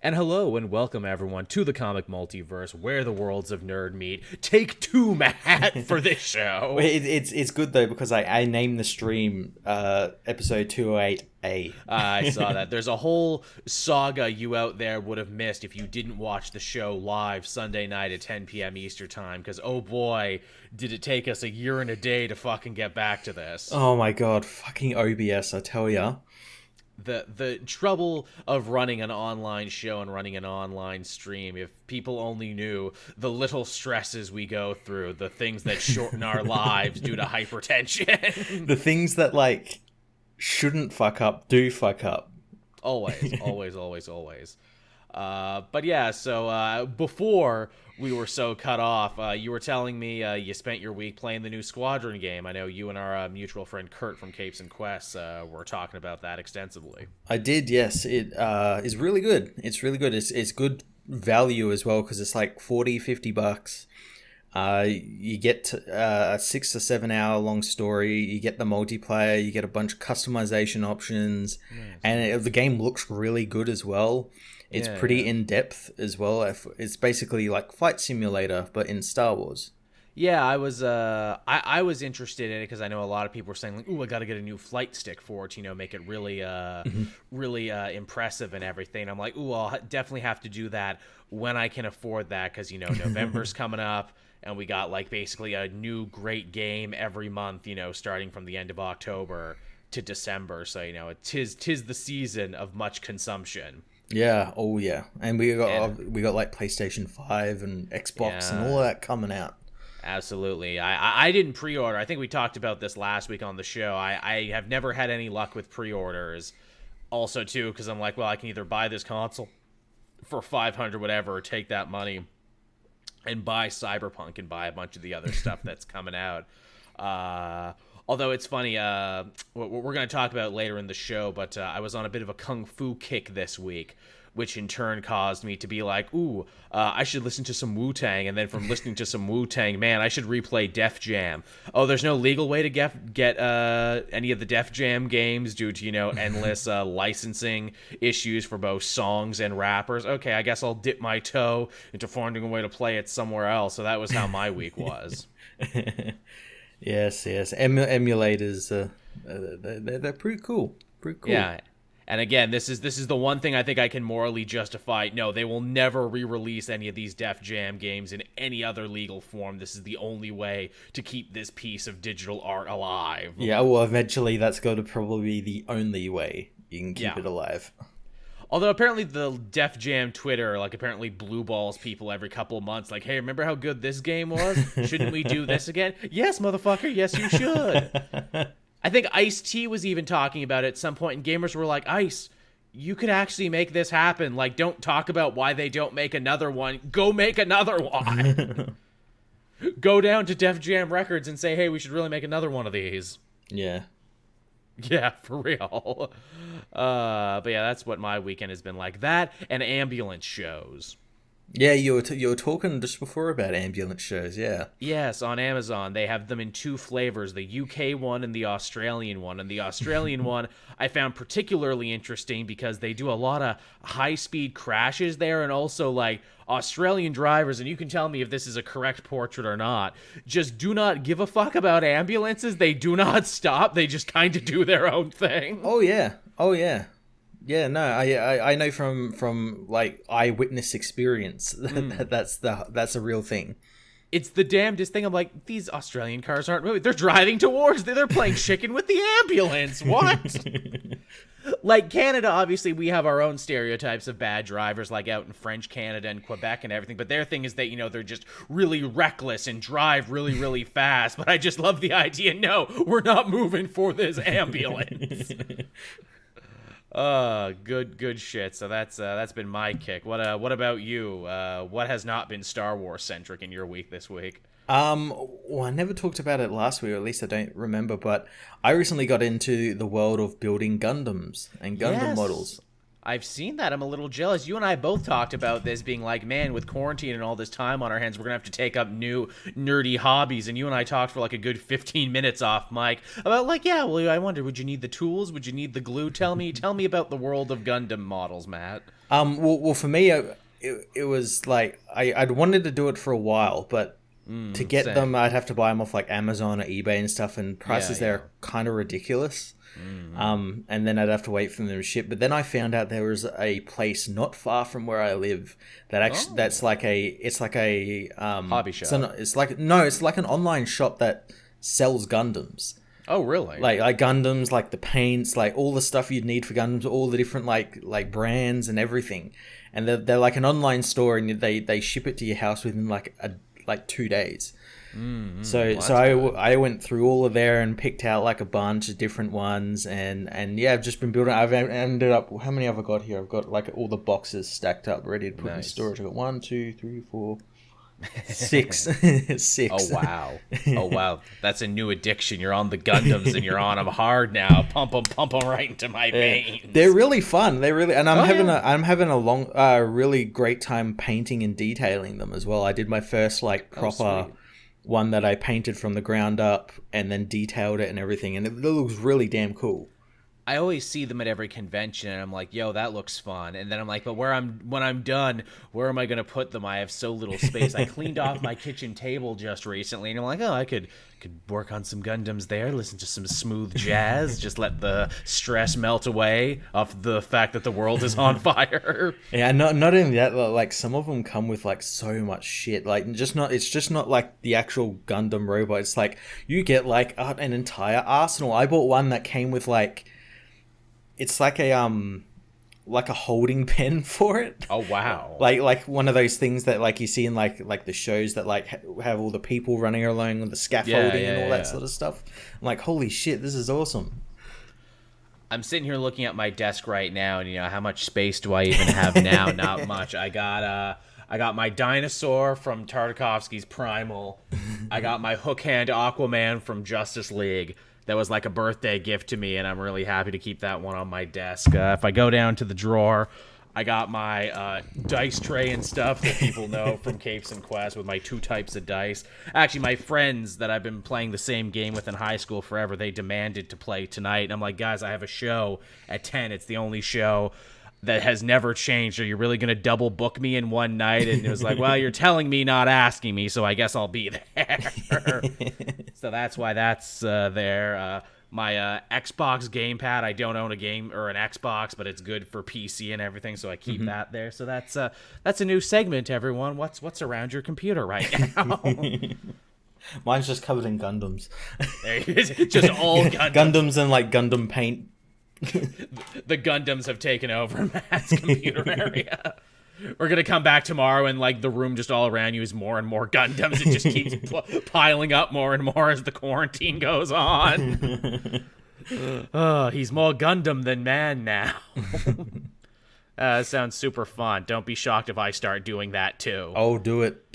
And hello and welcome everyone to the comic multiverse where the worlds of nerd meet. Take two, Matt, for this show. It's good though because I named the stream episode 208A. I saw that. There's a whole saga you out there would have missed if you didn't watch the show live Sunday night at 10 p.m. Eastern time, because oh boy, did it take us a year and a day to fucking get back to this. Oh my god, fucking OBS, I tell ya. The trouble of running an online show and running an online stream, if people only knew the little stresses we go through, the things that shorten our lives due to hypertension. The things that like shouldn't fuck up do fuck up. Always. But yeah, so before we were so cut off, you were telling me you spent your week playing the new Squadron game. I know you and our mutual friend Kurt from Capes and Quests were talking about that extensively. I did, yes. It is really good. It's really good. It's good value as well because it's like 40-50 bucks. You get a 6 or 7 hour long story. You get the multiplayer. You get a bunch of customization options, and the game looks really good as well. It's pretty in depth as well. It's basically like Flight Simulator, but in Star Wars. Yeah, I was interested in it because I know a lot of people were saying like, "Ooh, I got to get a new flight stick for it, make it really, really impressive and everything." I'm like, "Ooh, I'll definitely have to do that when I can afford that," because November's coming up. And we got like basically a new great game every month, starting from the end of October to December. So, tis the season of much consumption. Yeah, oh yeah. And we got like PlayStation 5 and Xbox and all that coming out. Absolutely. I didn't pre-order. I think we talked about this last week on the show. I have never had any luck with pre-orders. Also, too, because I'm like, well, I can either buy this console for $500 whatever or take that money and buy Cyberpunk and buy a bunch of the other stuff that's coming out. Although it's funny, what we're going to talk about later in the show, but I was on a bit of a kung fu kick this week, which in turn caused me to be like, ooh, I should listen to some Wu-Tang, and then from listening to some Wu-Tang, man, I should replay Def Jam. Oh, there's no legal way to get any of the Def Jam games due to, endless licensing issues for both songs and rappers. Okay, I guess I'll dip my toe into finding a way to play it somewhere else. So that was how my week was. Yes. Emulators, they're pretty cool. Pretty cool. Yeah. And again, this is the one thing I think I can morally justify. No, they will never re-release any of these Def Jam games in any other legal form. This is the only way to keep this piece of digital art alive. Yeah, well, eventually that's got to probably be the only way you can keep it alive. Although apparently the Def Jam Twitter, apparently blue balls people every couple of months. Like, hey, remember how good this game was? Shouldn't we do this again? Yes, motherfucker. Yes, you should. I think Ice-T was even talking about it at some point, and gamers were like, Ice, you could actually make this happen. Like, don't talk about why they don't make another one. Go make another one. Go down to Def Jam Records and say, hey, we should really make another one of these. Yeah. Yeah, for real. But yeah, that's what my weekend has been like. That and ambulance shows. Yeah, you were talking just before about ambulance shows, yeah. Yes, on Amazon. They have them in two flavors, the UK one and the Australian one. And the Australian one I found particularly interesting because they do a lot of high-speed crashes there, and also, Australian drivers, and you can tell me if this is a correct portrait or not, just do not give a fuck about ambulances. They do not stop. They just kind of do their own thing. Oh, yeah. Yeah, no, I know from eyewitness experience that's a real thing. It's the damnedest thing. I'm like, these Australian cars aren't moving. They're driving towards. They're playing chicken with the ambulance. What? Like Canada, obviously, we have our own stereotypes of bad drivers, like out in French Canada and Quebec and everything. But their thing is that, they're just really reckless and drive really, really fast. But I just love the idea. No, we're not moving for this ambulance. Good shit. So that's been my kick. What about you? What has not been Star Wars centric in your week this week? Well, I never talked about it last week, or at least I don't remember, but I recently got into the world of building Gundams and Gundam models. I've seen that. I'm a little jealous. You and I both talked about this being like, man, with quarantine and all this time on our hands, we're going to have to take up new nerdy hobbies. And you and I talked for like a good 15 minutes off mic about like, yeah, well, I wonder, would you need the tools? Would you need the glue? Tell me about the world of Gundam models, Matt. Well, for me, it was like, I'd wanted to do it for a while, but to get same. them, I'd have to buy them off like Amazon or eBay and stuff, and prices there are kind of ridiculous. And then I'd have to wait for them to ship. But then I found out there was a place not far from where I live that actually it's like a hobby shop. So it's like an online shop that sells Gundams. Oh, really? Like Gundams, like the paints, like all the stuff you'd need for Gundams, all the different like brands and everything. And they're like an online store, and they ship it to your house within like 2 days. So I went through all of there and picked out like a bunch of different ones, and yeah, I've just been building. I've ended up, how many have I got here? I've got like all the boxes stacked up ready to put in storage. I've got 1, 2, 3, 4, 6. 6. Oh wow, that's a new addiction. You're on the Gundams and you're on them hard now. Pump them right into my veins. They're really fun. And I'm having a long, really great time painting and detailing them as well. I did my first like proper one that I painted from the ground up and then detailed it and everything, and it looks really damn cool. I always see them at every convention, and I'm like, yo, that looks fun. And then I'm like, but when I'm done, where am I going to put them? I have so little space. I cleaned off my kitchen table just recently, and I'm like, oh, I could work on some Gundams there, listen to some smooth jazz, just let the stress melt away of the fact that the world is on fire. Yeah, not only that, like some of them come with like so much shit. Like it's just not like the actual Gundam robot. It's like you get like an entire arsenal. I bought one that came with like, it's like a holding pen for it. Oh wow! Like one of those things that like you see in like the shows that like have all the people running along with the scaffolding and all that sort of stuff. I'm like, holy shit, this is awesome. I'm sitting here looking at my desk right now, and how much space do I even have now? Not much. I got my dinosaur from Tartakovsky's Primal. I got my hook hand Aquaman from Justice League. That was like a birthday gift to me, and I'm really happy to keep that one on my desk. If I go down to the drawer, I got my dice tray and stuff that people know from Capes and Quest with my 2 types of dice. Actually, my friends that I've been playing the same game with in high school forever, they demanded to play tonight. And I'm like, guys, I have a show at 10. It's the only show that has never changed. Are you really going to double book me in one night? And it was like, well, you're telling me, not asking me, so I guess I'll be there. So that's why that's there. My Xbox gamepad, I don't own a game or an Xbox, but it's good for PC and everything, so I keep that there. So that's a new segment, everyone. What's around your computer right now? Mine's just covered in Gundams. There it is. Just all Gundams. Gundams and like Gundam paint. The Gundams have taken over Matt's computer area. We're gonna come back tomorrow, and like the room just all around you is more and more Gundams. It just keeps piling up more and more as the quarantine goes on. He's more Gundam than man now. Sounds super fun. Don't be shocked if I start doing that too. Oh, do it.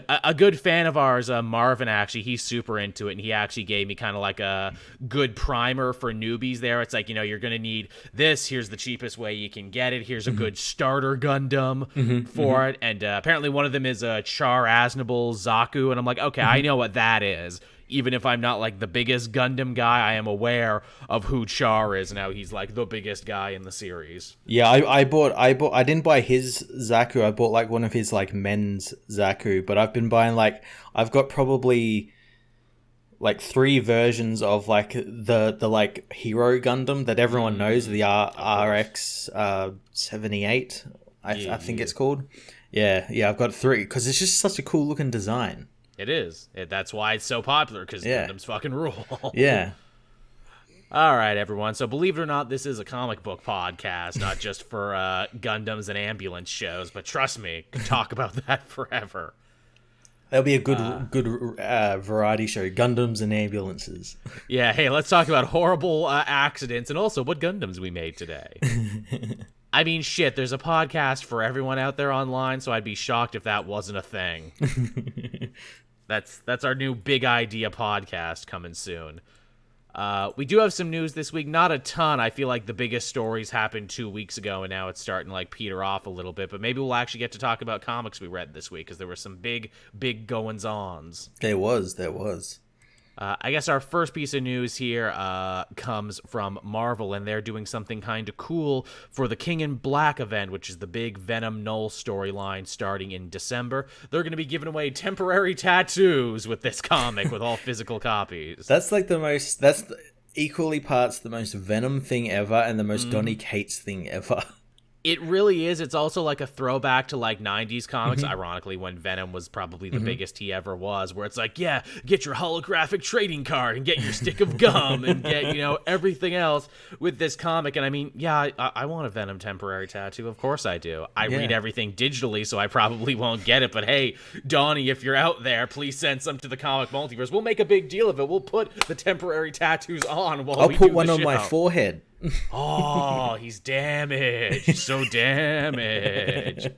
A good fan of ours, Marvin, actually, he's super into it, and he actually gave me kind of like a good primer for newbies there. It's like, you're going to need this. Here's the cheapest way you can get it. Here's a good starter Gundam for it. And apparently one of them is a Char Aznable Zaku, and I'm like, okay, I know what that is. Even if I'm not like the biggest Gundam guy, I am aware of who Char is now. He's like the biggest guy in the series. Yeah, I didn't buy his Zaku. I bought like one of his like men's Zaku, but I've been buying like, I've got probably like 3 versions of like the like hero Gundam that everyone knows, the RX 78. I think it's called. Yeah, I've got 3 because it's just such a cool looking design. It is. That's why it's so popular, because Gundams fucking rule. Yeah. All right, everyone. So believe it or not, this is a comic book podcast, not just for Gundams and ambulance shows. But trust me, could talk about that forever. That'll be a good variety show, Gundams and ambulances. Yeah, hey, let's talk about horrible accidents and also what Gundams we made today. I mean, shit, there's a podcast for everyone out there online, so I'd be shocked if that wasn't a thing. That's our new big idea podcast coming soon. We do have some news this week. Not a ton. I feel like the biggest stories happened 2 weeks ago, and now it's starting to like peter off a little bit. But maybe we'll actually get to talk about comics we read this week because there were some big goings-ons. There was. I guess our first piece of news here comes from Marvel, and they're doing something kind of cool for the King in Black event, which is the big Venom Null storyline starting in December. They're going to be giving away temporary tattoos with this comic with all physical copies. That's like equally parts the most Venom thing ever and the most Donny Cates thing ever. It really is. It's also like a throwback to like 90s comics, ironically, when Venom was probably the biggest he ever was, where it's like, yeah, get your holographic trading card and get your stick of gum and get, everything else with this comic. And I mean, yeah, I want a Venom temporary tattoo. Of course I do. I read everything digitally, so I probably won't get it. But hey, Donnie, if you're out there, please send some to the comic multiverse. We'll make a big deal of it. We'll put the temporary tattoos on while we do the show. I'll put one on my forehead. Oh, he's damaged. So damaged.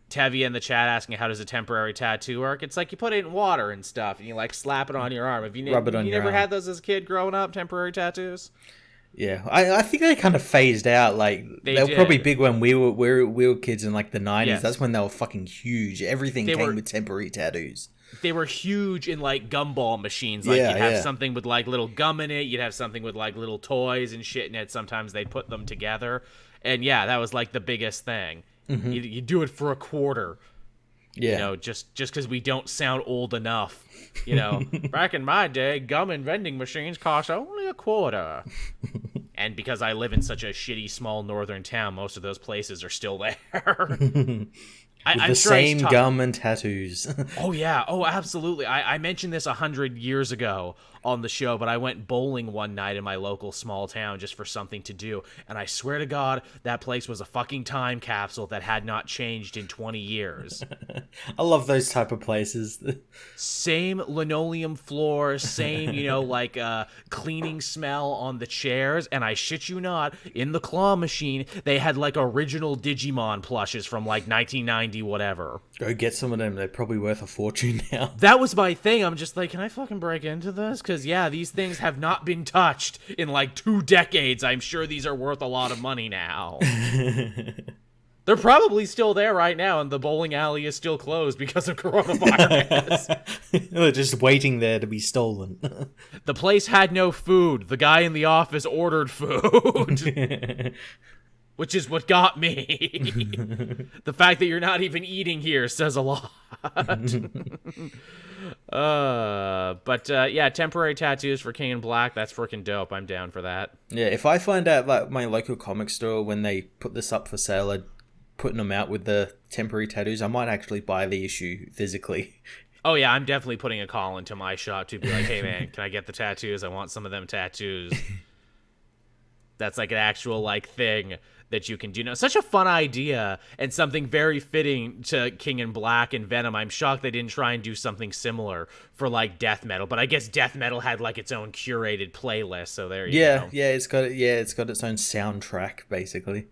Tevia in the chat asking, how does a temporary tattoo work? It's like you put it in water and stuff, and you like slap it on your arm. Rub it on you your never arm. had those as a kid growing up, temporary tattoos? Yeah, I think they kind of phased out. Like they were probably big when we were kids in like the 90s. Yes. That's when they were fucking huge. Everything came with temporary tattoos. They were huge in like gumball machines. Like you'd have something with like little gum in it. You'd have something with like little toys and shit in it. Sometimes they'd put them together. And yeah, that was like the biggest thing. You do it for a quarter. Yeah. Just because we don't sound old enough. Back in my day, gum and vending machines cost only a quarter. And because I live in such a shitty small northern town, most of those places are still there. I'm sure same gum and tattoos. Oh, yeah. Oh, absolutely. I mentioned this 100 years ago on the show, but I went bowling one night in my local small town just for something to do. And I swear to God, that place was a fucking time capsule that had not changed in 20 years. I love those type of places. Same linoleum floor, same, cleaning smell on the chairs. And I shit you not, in the claw machine, they had like original Digimon plushes from like 1990, whatever. Go get some of them. They're probably worth a fortune now. That was my thing. I'm just like, can I fucking break into this? Because, yeah, these things have not been touched in like 2 decades. I'm sure these are worth a lot of money now. They're probably still there right now, and the bowling alley is still closed because of coronavirus. They're just waiting there to be stolen. The place had no food. The guy in the office ordered food. Which is what got me. The fact that you're not even eating here says a lot. Yeah, temporary tattoos for King in Black. That's freaking dope. I'm down for that. Yeah, if I find out like my local comic store when they put this up for sale, are putting them out with the temporary tattoos, I might actually buy the issue physically. Oh yeah, I'm definitely putting a call into my shop to be like, hey man, can I get the tattoos? I want some of them tattoos. That's like an actual like thing that you can do. Now, such a fun idea and something very fitting to King in Black and Venom. I'm shocked they didn't try and do something similar for like death metal, but I guess death metal had like its own curated playlist. So there you go. Yeah, it's got its own soundtrack basically.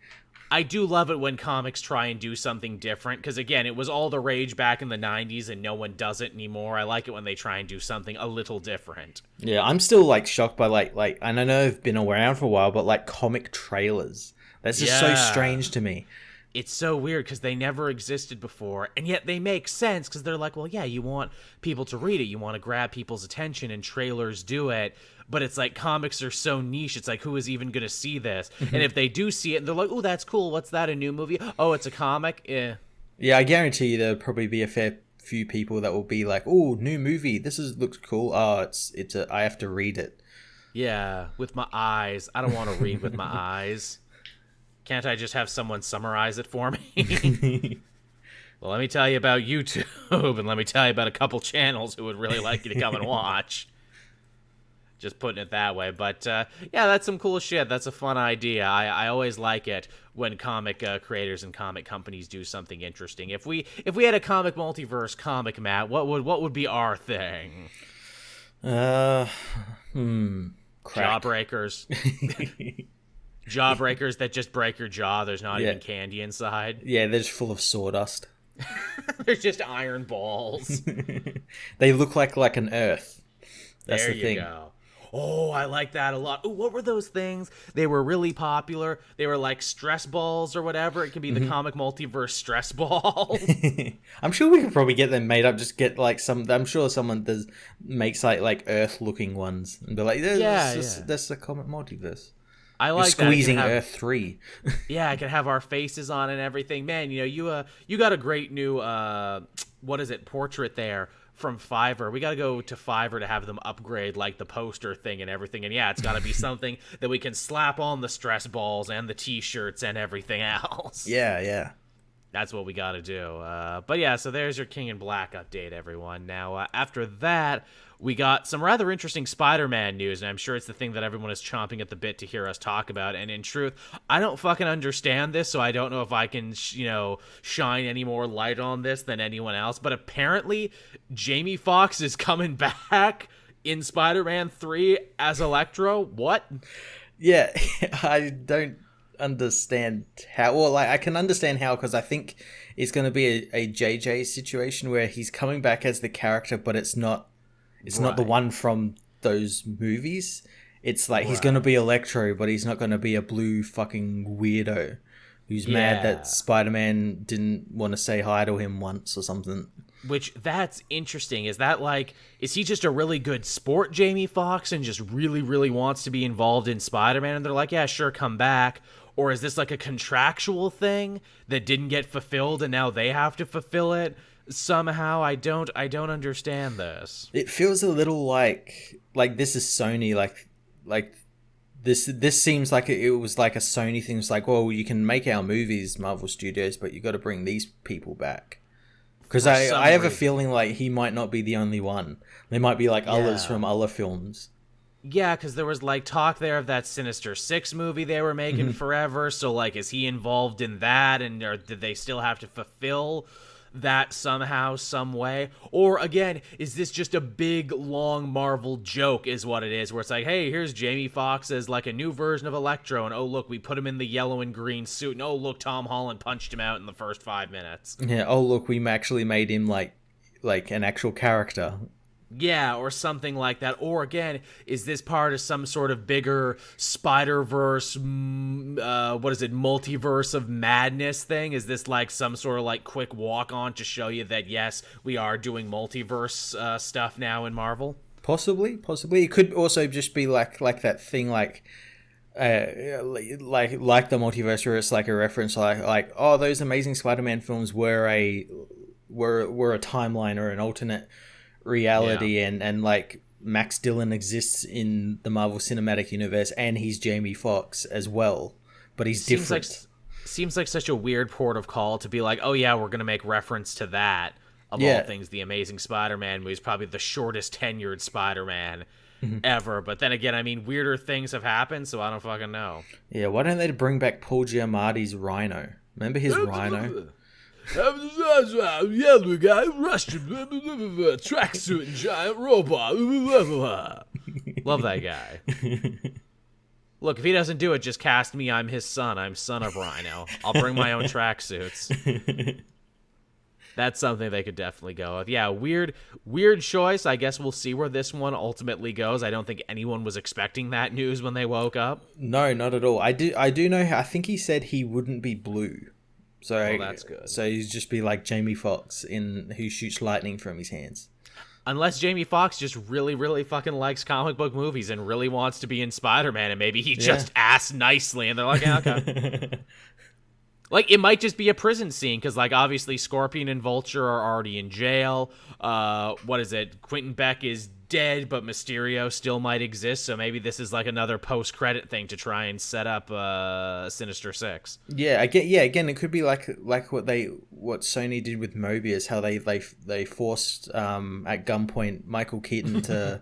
I do love it when comics try and do something different because, again, it was all the rage back in the 90s and no one does it anymore. I like it when they try and do something a little different. Yeah, I'm still, like, shocked by, like and I know I've been around for a while, but, like, comic trailers. That's just so strange to me. It's so weird because they never existed before, and yet they make sense because they're like, well, yeah, you want people to read it. You want to grab people's attention, and trailers do it. But it's like comics are so niche. It's like, who is even going to see this? And if they do see it, and they're like, oh, that's cool. What's that, a new movie? Oh, it's a comic? Yeah, I guarantee you there'll probably be a fair few people that will be like, oh, new movie. Looks cool. Oh, I have to read it. Yeah, with my eyes. I don't want to read with my eyes. Can't I just have someone summarize it for me? Well, let me tell you about YouTube, and let me tell you about a couple channels who would really like you to come and watch. Just putting it that way. But, yeah, that's some cool shit. That's a fun idea. I always like it when comic creators and comic companies do something interesting. If we had a comic multiverse comic, Matt, what would be our thing? Crack. Jawbreakers. Jawbreakers that just break your jaw. There's not even candy inside. Yeah, they're just full of sawdust. They're just iron balls. They look like an earth. That's there the thing. You go. Oh, I like that a lot. Ooh, what were those things? They were really popular. They were like stress balls or whatever. It can be the comic multiverse stress balls. I'm sure we could probably get them made up. Just get like some. I'm sure someone does makes like Earth looking ones and be like, that's the comic multiverse. I You're like squeezing that. Earth 3. Yeah, I can have our faces on and everything. Man, you got a great new what is it, portrait there from Fiverr. We got to go to Fiverr to have them upgrade like the poster thing and everything. And yeah, it's got to be something that we can slap on the stress balls and the t-shirts and everything else. Yeah. That's what we got to do. But yeah, so there's your King in Black update, everyone. Now, after that, we got some rather interesting Spider-Man news, and I'm sure it's the thing that everyone is chomping at the bit to hear us talk about. And in truth, I don't fucking understand this, so I don't know if I can, shine any more light on this than anyone else. But apparently, Jamie Foxx is coming back in Spider-Man 3 as Electro. What? Yeah, I don't understand how. Well, like I can understand how, because I think it's going to be a JJ situation where he's coming back as the character, but it's not the one from those movies. It's like he's going to be Electro, but he's not going to be a blue fucking weirdo who's mad that Spider-Man didn't want to say hi to him once or something. Which, that's interesting. Is he just a really good sport, Jamie Foxx, and just really, really wants to be involved in Spider-Man? And they're like, yeah, sure, come back. Or is this like a contractual thing that didn't get fulfilled and now they have to fulfill it somehow? I don't understand this. It feels a little like this is Sony, like this seems like it was like a Sony thing. It's like, well, you can make our movies, Marvel Studios, but you got to bring these people back. Because I have a feeling like he might not be the only one. There might be like others from other films. Yeah, because there was like talk there of that Sinister Six movie they were making forever. So like, is he involved in that, or did they still have to fulfill that somehow, some way? Or again, is this just a big long Marvel joke is what it is, where it's like, hey, here's Jamie Foxx as like a new version of Electro, and oh look, we put him in the yellow and green suit, and oh look, Tom Holland punched him out in the first 5 minutes. Yeah, oh look, we actually made him like an actual character. Yeah, or something like that. Or again, is this part of some sort of bigger Spider-Verse, multiverse of madness thing? Is this like some sort of like quick walk-on to show you that, yes, we are doing multiverse stuff now in Marvel? Possibly. It could also just be like that thing like the multiverse, where it's like a reference like oh, those Amazing Spider-Man films were a timeline or an alternate reality, and like Max Dillon exists in the Marvel Cinematic Universe, and he's Jamie Foxx as well, but he's different. Seems like such a weird port of call to be like, oh yeah, we're gonna make reference to that. Of all things, the Amazing Spider-Man movie is probably the shortest tenured Spider-Man ever. But then again, I mean, weirder things have happened, so I don't fucking know. Yeah, why don't they bring back Paul Giamatti's Rhino? Remember his Rhino? Yellow guy, Russian, tracksuit and giant robot. Love that guy. Look, if he doesn't do it, just cast me. I'm his son. I'm son of Rhino. I'll bring my own tracksuits. That's something they could definitely go with. Yeah, weird choice. I guess we'll see where this one ultimately goes. I don't think anyone was expecting that news when they woke up. No, not at all. I do know. I think he said he wouldn't be blue. So that's good. So he'd just be like Jamie Foxx who shoots lightning from his hands. Unless Jamie Foxx just really, really fucking likes comic book movies and really wants to be in Spider-Man, and maybe he just asked nicely, and they're like, yeah, okay. Like, it might just be a prison scene, because, like, obviously Scorpion and Vulture are already in jail. What is it? Quentin Beck is dead, but Mysterio still might exist, so maybe this is, like, another post-credit thing to try and set up Sinister Six. Yeah, again, it could be like what Sony did with Mobius, how they forced, at gunpoint, Michael Keaton to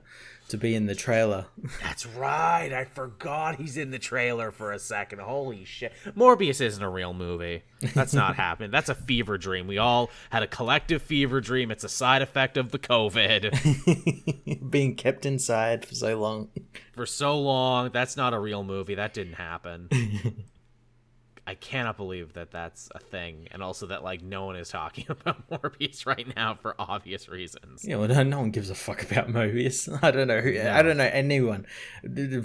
be in the trailer. That's right. I forgot he's in the trailer for a second. Holy shit. Morbius isn't a real movie. That's not happening. That's a fever dream. We all had a collective fever dream. It's a side effect of the COVID. Being kept inside for so long. For so long. That's not a real movie. That didn't happen. I cannot believe that that's a thing, and also that like no one is talking about Morbius right now for obvious reasons. Yeah, well, no one gives a fuck about Mobius. I don't know. No. I don't know anyone.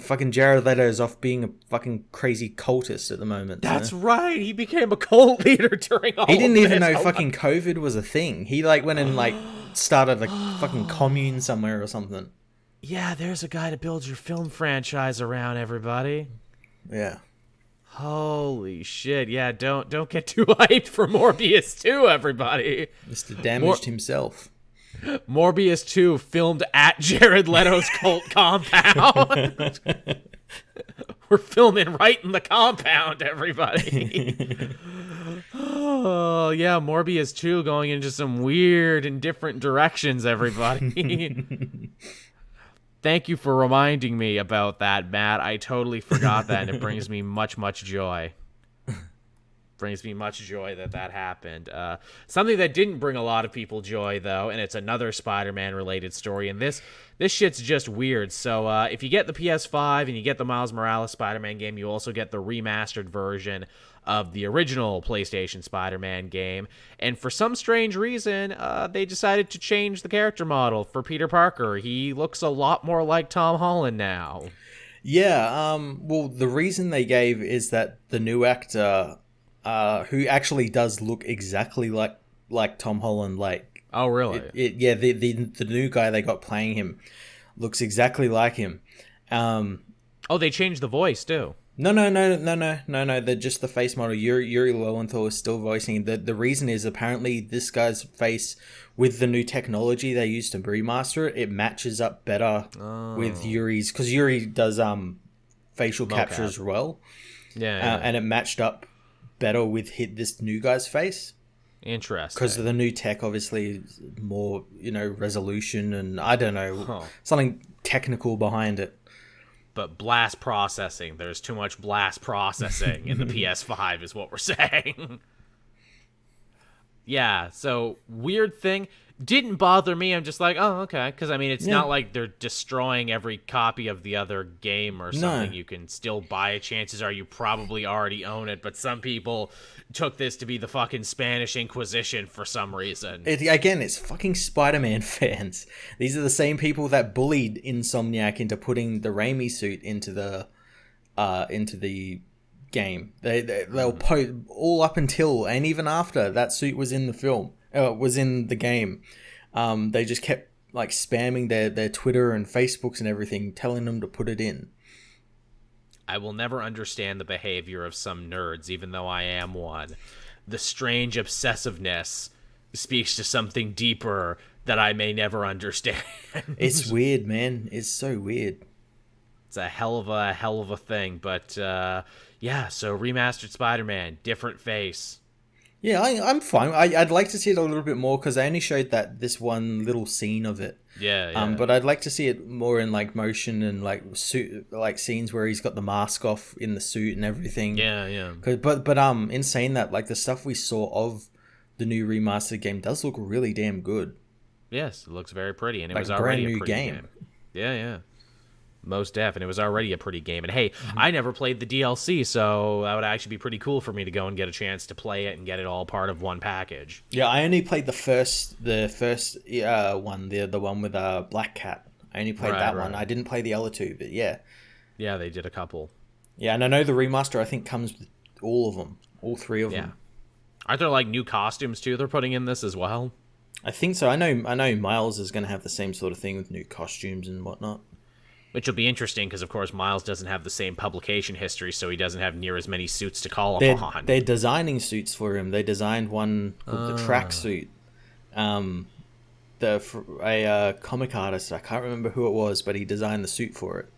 Fucking Jared Leto's off being a fucking crazy cultist at the moment. That's right. He became a cult leader during all. He didn't of even this. know fucking COVID was a thing. He like went and like started a fucking commune somewhere or something. Yeah, there's a guy to build your film franchise around, everybody. Yeah. Holy shit. Yeah, don't get too hyped for Morbius 2, everybody. Mr. Damaged himself. Morbius 2 filmed at Jared Leto's cult compound. We're filming right in the compound, everybody. Oh, yeah, Morbius 2 going into some weird and different directions, everybody. Thank you for reminding me about that, Matt. I totally forgot that, and it brings me much, much joy. Brings me much joy that happened. Something that didn't bring a lot of people joy, though, and it's another Spider-Man related story, and this shit's just weird. So if you get the PS5 and you get the Miles Morales Spider-Man game, you also get the remastered version of the original PlayStation Spider-Man game. And for some strange reason, they decided to change the character model for Peter Parker. He looks a lot more like Tom Holland now. Yeah, well, the reason they gave is that the new actor, who actually does look exactly like Tom Holland, like... Oh, really? The new guy they got playing him looks exactly like him. Oh, they changed the voice, too. No. They're just the face model. Yuri Lowenthal is still voicing. The reason is apparently this guy's face, with the new technology they used to remaster it, it matches up better with Yuri's, because Yuri does facial capture as well. Yeah. And it matched up better with this new guy's face. Interesting. Because the new tech obviously is more, resolution, and I don't know, something technical behind it. But blast processing. There's too much blast processing in the PS5 is what we're saying. Yeah, so weird thing. Didn't bother me. I'm just like, oh, okay. Because, I mean, it's not like they're destroying every copy of the other game or something. No. You can still buy it. Chances are you probably already own it. But some people took this to be the fucking Spanish Inquisition for some reason. It's fucking Spider-Man fans. These are the same people that bullied Insomniac into putting the Raimi suit into the game. They'll post all up until and even after that suit was in the film. Was in the game. They just kept like spamming their Twitter and Facebooks and everything, telling them to put it in. I will never understand the behavior of some nerds, even though I am one. The strange obsessiveness speaks to something deeper that I may never understand. It's weird, man. It's so weird. It's a hell of a thing. But yeah, so remastered Spider-Man, different face. Yeah, I'm fine. I'd like to see it a little bit more because I only showed this one little scene of it. Yeah. But I'd like to see it more in like motion and like suit, like scenes where he's got the mask off in the suit and everything. Yeah. But in saying that, like the stuff we saw of the new remastered game does look really damn good. Yes, it looks very pretty, and it like was already brand new a pretty game. Yeah. Most def, and it was already a pretty game. And hey, I never played the DLC, so that would actually be pretty cool for me to go and get a chance to play it and get it all part of one package. Yeah, I only played the first one, the one with Black Cat. I only played that one. I didn't play the other two, but yeah. Yeah, they did a couple. Yeah, and I know the remaster I think comes with all of them, all three of them. Aren't there like new costumes too they're putting in this as well? I think so. I know Miles is going to have the same sort of thing with new costumes and whatnot. Which will be interesting because, of course, Miles doesn't have the same publication history, so he doesn't have near as many suits to call upon. They're designing suits for him. They designed one called the track suit. A comic artist, I can't remember who it was, but he designed the suit for it.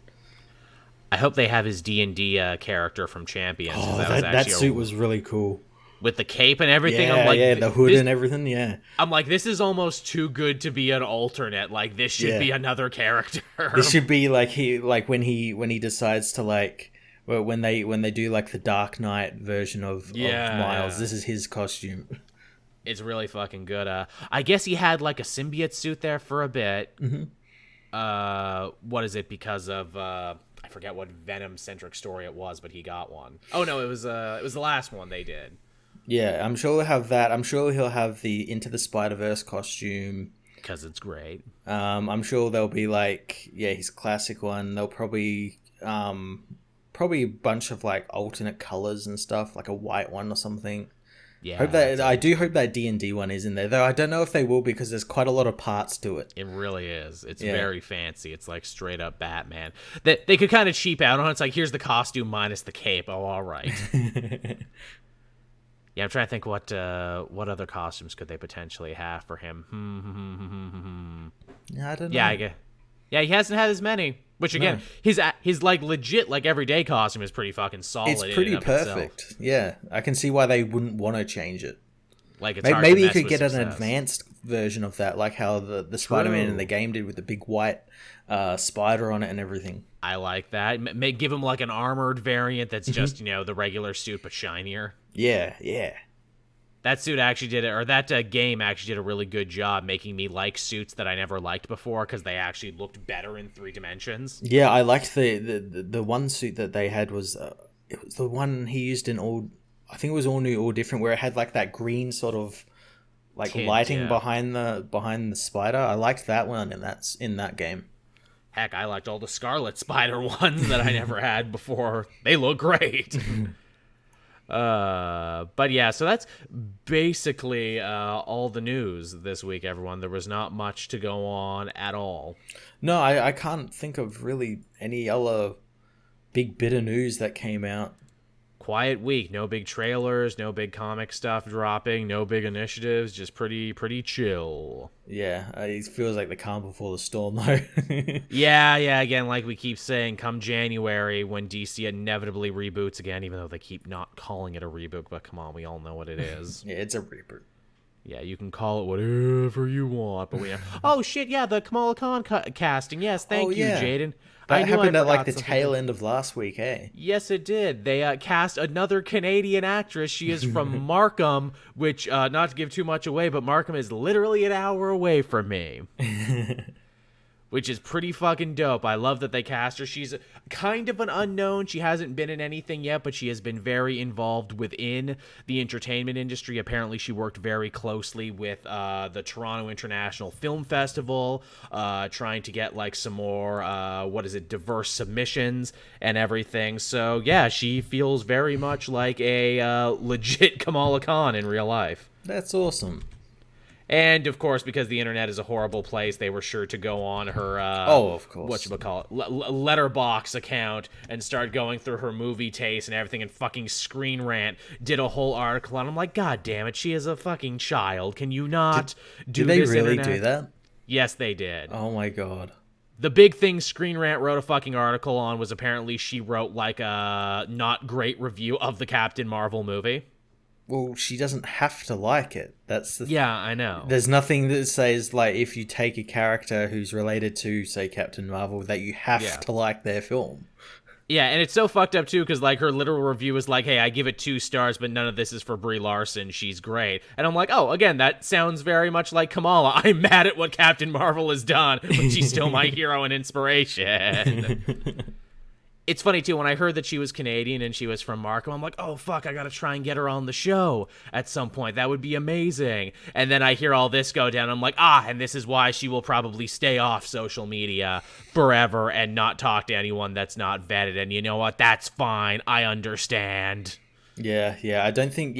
I hope they have his D&D character from Champions. Oh, that suit was really cool. With the cape and everything. Yeah, I'm like, the hood and everything, yeah. I'm like, this is almost too good to be an alternate. Like, this should be another character. This should be when he decides to when they do like the Dark Knight version of Miles. This is his costume. It's really fucking good. I guess he had like a symbiote suit there for a bit. Mm-hmm. What is it? Because of I forget what Venom-centric story it was, but he got one. Oh, no, it was the last one they did. Yeah, I'm sure he'll have that. I'm sure he'll have the Into the Spider-Verse costume. Because it's great. I'm sure there'll be like, his classic one. They'll probably a bunch of like alternate colors and stuff, like a white one or something. Yeah, I do hope that D&D one is in there, though I don't know if they will because there's quite a lot of parts to it. It really is. It's very fancy. It's like straight up Batman. That they could kind of cheap out on it. It's like, here's the costume minus the cape. Oh, all right. Yeah, I'm trying to think what other costumes could they potentially have for him. I don't know. Yeah, he hasn't had as many. Which again, his like legit like everyday costume is pretty fucking solid. It's pretty perfect. Itself. Yeah, I can see why they wouldn't want to change it. Like it's maybe you could get an advanced version of that, like how the Spider-Man in the game did with the big white spider on it and everything. I like that. Give him like an armored variant that's just the regular suit but shinier. Yeah. That suit actually did it, or that game actually did a really good job making me like suits that I never liked before because they actually looked better in 3 dimensions. Yeah, I liked the one suit that they had was it was the one he used in I think it was All New, All Different, where it had like that green sort of like tint, lighting behind the spider. I liked that one in that game. Heck, I liked all the Scarlet Spider ones that I never had before. They look great. But yeah, so that's basically all the news this week, everyone. There was not much to go on at all. No, I can't think of really any other big bit of news that came out. Quiet week. No big trailers, no big comic stuff dropping, no big initiatives, just pretty chill. Yeah, it feels like the calm before the storm, though. Yeah, again, like we keep saying, come January, when DC inevitably reboots again, even though they keep not calling it a reboot, but come on, we all know what it is. Yeah, it's a reboot. Yeah, you can call it whatever you want, but we know. Oh, shit, yeah, the Kamala Khan casting. Yes, thank you, Jaden. That happened at like the tail end of last week, eh? Yes, it did. They cast another Canadian actress. She is from Markham, which, not to give too much away, but Markham is literally an hour away from me. Which is pretty fucking dope. I love that they cast her. She's kind of an unknown. She hasn't been in anything yet, but she has been very involved within the entertainment industry. Apparently, she worked very closely with the Toronto International Film Festival, trying to get like some more, diverse submissions and everything. So yeah, she feels very much like a legit Kamala Khan in real life. That's awesome. And, of course, because the internet is a horrible place, they were sure to go on her, of course, letterbox account and start going through her movie taste and everything, and fucking Screen Rant did a whole article, and I'm like, God damn it, she is a fucking child. Can you not do this? Did they really internet? Do that? Yes, they did. Oh my god. The big thing Screen Rant wrote a fucking article on was apparently she wrote, like, a not great review of the Captain Marvel movie. Well, she doesn't have to like it. Yeah, I know. There's nothing that says, like, if you take a character who's related to, say, Captain Marvel, that you have to like their film. Yeah, and it's so fucked up, too, because, like, her literal review is like, hey, I give it 2 stars, but none of this is for Brie Larson. She's great. And I'm like, oh, again, that sounds very much like Kamala. I'm mad at what Captain Marvel has done, but she's still my hero and inspiration. It's funny, too, when I heard that she was Canadian and she was from Markham, I'm like, oh, fuck, I gotta try and get her on the show at some point. That would be amazing. And then I hear all this go down, I'm like, and this is why she will probably stay off social media forever and not talk to anyone that's not vetted. And you know what? That's fine. I understand. Yeah, I don't think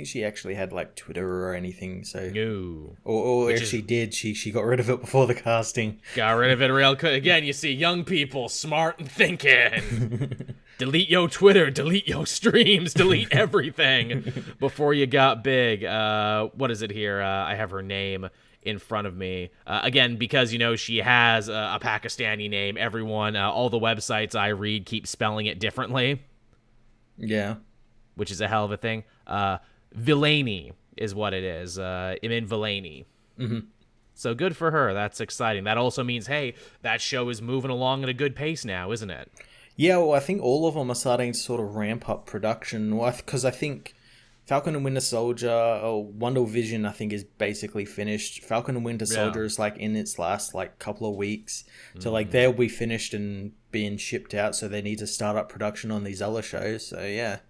she actually had like Twitter or anything. So no, or if she did, she got rid of it before the casting. Got rid of it real quick. Again, you see, young people smart and thinking. Delete your Twitter, delete your streams, delete everything before you got big. What is it here? I have her name in front of me. Again, because, she has a Pakistani name. Everyone, all the websites I read keep spelling it differently. Yeah. Which is a hell of a thing. Villaney is what it is. Imin Villaney. Mm-hmm. So good for her. That's exciting. That also means, hey, that show is moving along at a good pace now, isn't it? Yeah, well, I think all of them are starting to sort of ramp up production. Because I think Falcon and Winter Soldier, or Wonder Vision, I think is basically finished. Falcon and Winter Soldier is like in its last like couple of weeks, so like they'll be finished and being shipped out. So they need to start up production on these other shows. So yeah.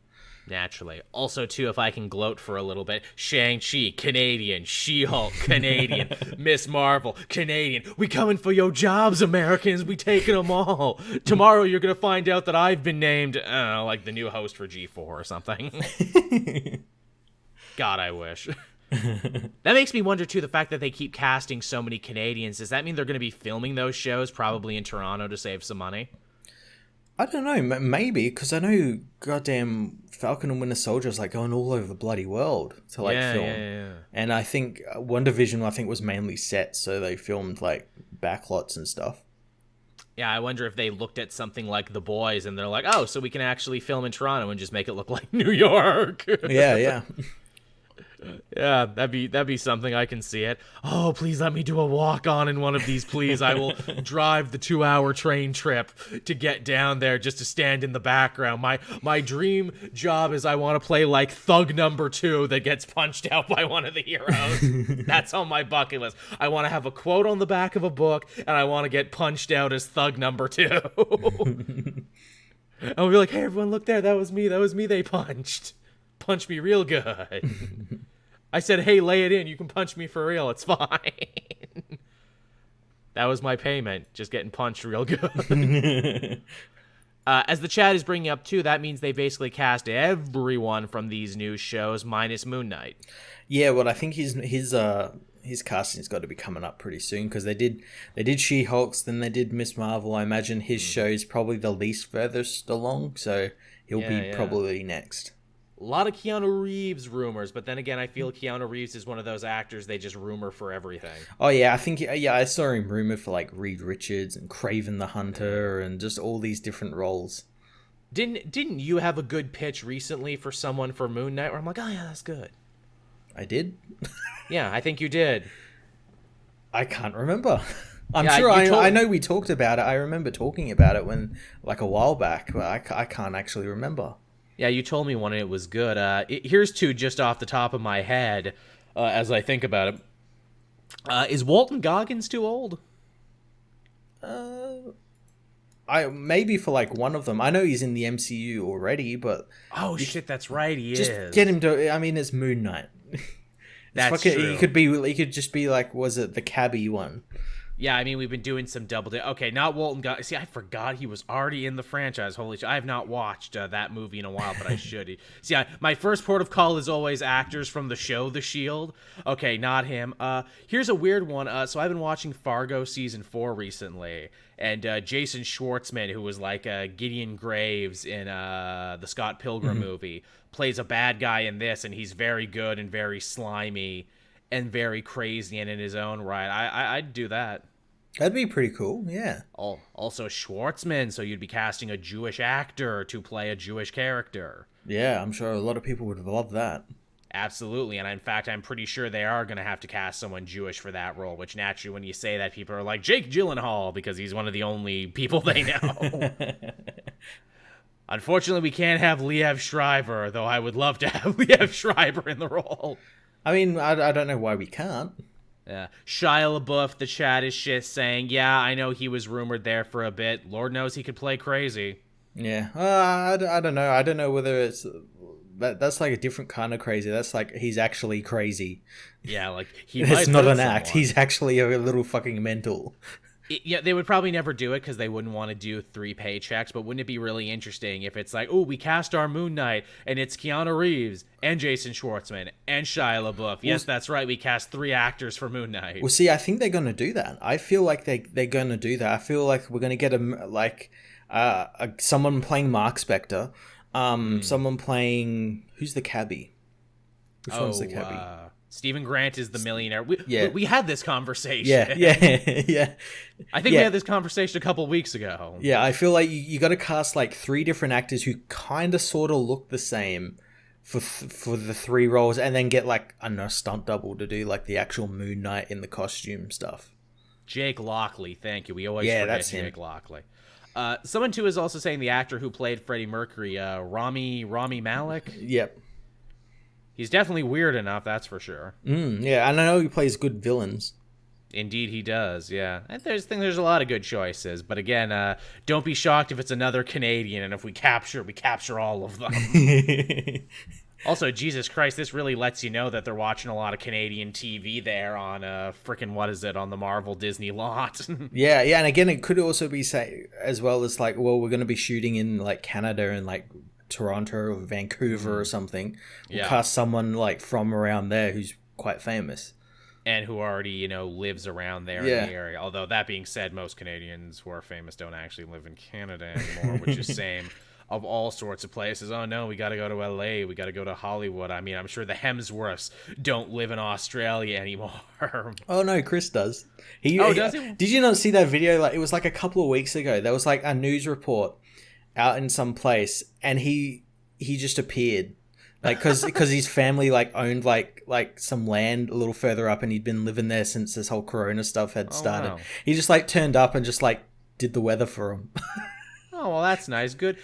Naturally. Also, too, if I can gloat for a little bit, Shang-Chi, Canadian. She-Hulk, Canadian. Miss Marvel, Canadian. We coming for your jobs, Americans. We taking them all. Tomorrow you're going to find out that I've been named, I don't know, like the new host for G4 or something. God, I wish. That makes me wonder, too, the fact that they keep casting so many Canadians. Does that mean they're going to be filming those shows probably in Toronto to save some money? I don't know, maybe, because I know goddamn Falcon and Winter Soldier is like going all over the bloody world to like film. Yeah. And I think Wonder Vision, I think, was mainly set, so they filmed like backlots and stuff. Yeah, I wonder if they looked at something like The Boys and they're like, oh, so we can actually film in Toronto and just make it look like New York. Yeah. Yeah, that'd be something. I can see it. Oh, please let me do a walk-on in one of these, please. I will drive the 2-hour train trip to get down there just to stand in the background. My dream job is I want to play like Thug Number 2 that gets punched out by one of the heroes. That's on my bucket list. I want to have a quote on the back of a book, and I want to get punched out as Thug Number 2. And we'll be like, hey, everyone, look there. That was me they punched. Punch me real good. I said, hey, lay it in. You can punch me for real. It's fine. That was my payment. Just getting punched real good. As the chat is bringing up, too, that means they basically cast everyone from these new shows minus Moon Knight. Yeah, well, I think his casting's got to be coming up pretty soon because they did She-Hulk's, then they did Miss Marvel. I imagine his show's probably the least furthest along, so he'll be probably next. A lot of Keanu Reeves rumors, but then again, I feel Keanu Reeves is one of those actors they just rumor for everything. Oh yeah, I think I saw him rumored for like Reed Richards and Kraven the Hunter and just all these different roles. Didn't you have a good pitch recently for someone for Moon Knight where I'm like, oh yeah, that's good? I did? Yeah, I think you did. I can't remember. I'm sure I know we talked about it. I remember talking about it when like a while back, but I can't actually remember. Yeah, you told me one and it was good. Here's two just off the top of my head as I think about it. Is Walton Goggins too old? I maybe for like one of them. I know he's in the MCU already, but shit, that's right, he just is. Get him to. I mean, it's Moon Knight. That's true. He could just be like, was it the cabbie one? Yeah, I mean, we've been doing some double day. Okay, not Walton Goggins. See, I forgot he was already in the franchise. Holy shit. I have not watched that movie in a while, but I should. See, my first port of call is always actors from the show The Shield. Okay, not him. Here's a weird one. So I've been watching Fargo Season 4 recently, and Jason Schwartzman, who was like Gideon Graves in the Scott Pilgrim movie, plays a bad guy in this, and he's very good and very slimy and very crazy and in his own right. I'd do that. That'd be pretty cool, yeah. Also Schwartzman, so you'd be casting a Jewish actor to play a Jewish character. Yeah, I'm sure a lot of people would love that. Absolutely, and in fact, I'm pretty sure they are going to have to cast someone Jewish for that role, which naturally, when you say that, people are like, Jake Gyllenhaal, because he's one of the only people they know. Unfortunately, we can't have Liev Schreiber, though I would love to have Liev Schreiber in the role. I mean, I don't know why we can't. Yeah. Shia LaBeouf, the chat is shit saying, yeah, I know he was rumored there for a bit. Lord knows he could play crazy. Yeah. I don't know. I don't know whether it's... That's like a different kind of crazy. That's like he's actually crazy. Yeah, like it's not an act. He's actually a little fucking mental. Yeah, they would probably never do it because they wouldn't want to do 3 paychecks, but wouldn't it be really interesting if it's like, oh, we cast our Moon Knight, and it's Keanu Reeves, and Jason Schwartzman, and Shia LaBeouf. Yes, that's right, we cast 3 actors for Moon Knight. Well, see, I think they're going to do that. I feel like they're going to do that. I feel like we're going to get someone playing Mark Spector, someone playing... Who's the cabbie? Which one's the cabbie? Stephen Grant is the millionaire. We had this conversation. Yeah. I think we had this conversation a couple weeks ago. Yeah, I feel like you got to cast like 3 different actors who kind of sort of look the same for the 3 roles, and then get like a stunt double to do like the actual Moon Knight in the costume stuff. Jake Lockley, thank you. We always forget Jake Lockley. Someone too is also saying the actor who played Freddie Mercury, Rami Malek. Yep. He's definitely weird enough, that's for sure. Yeah, and I know he plays good villains. Indeed, he does. Yeah, I think there's a lot of good choices. But again, don't be shocked if it's another Canadian, and if we capture all of them. Also, Jesus Christ, this really lets you know that they're watching a lot of Canadian TV there on frickin' what is it, on the Marvel Disney lot. Yeah, and again, it could also be say as well as like, well, we're going to be shooting in like Canada and like Toronto or Vancouver or something. We'll cast someone like from around there who's quite famous. And who already, lives around there in the area. Although, that being said, most Canadians who are famous don't actually live in Canada anymore, which is same of all sorts of places. Oh, no, we got to go to LA. We got to go to Hollywood. I mean, I'm sure the Hemsworths don't live in Australia anymore. Oh, no, Chris does. Does he? Did you not see that video? Like, it was like a couple of weeks ago. There was like a news report out in some place, and he just appeared. Like, because his family like owned like some land a little further up, and he'd been living there since this whole Corona stuff had started. Wow. He just like turned up and just like did the weather for him. Oh, well, that's nice. Good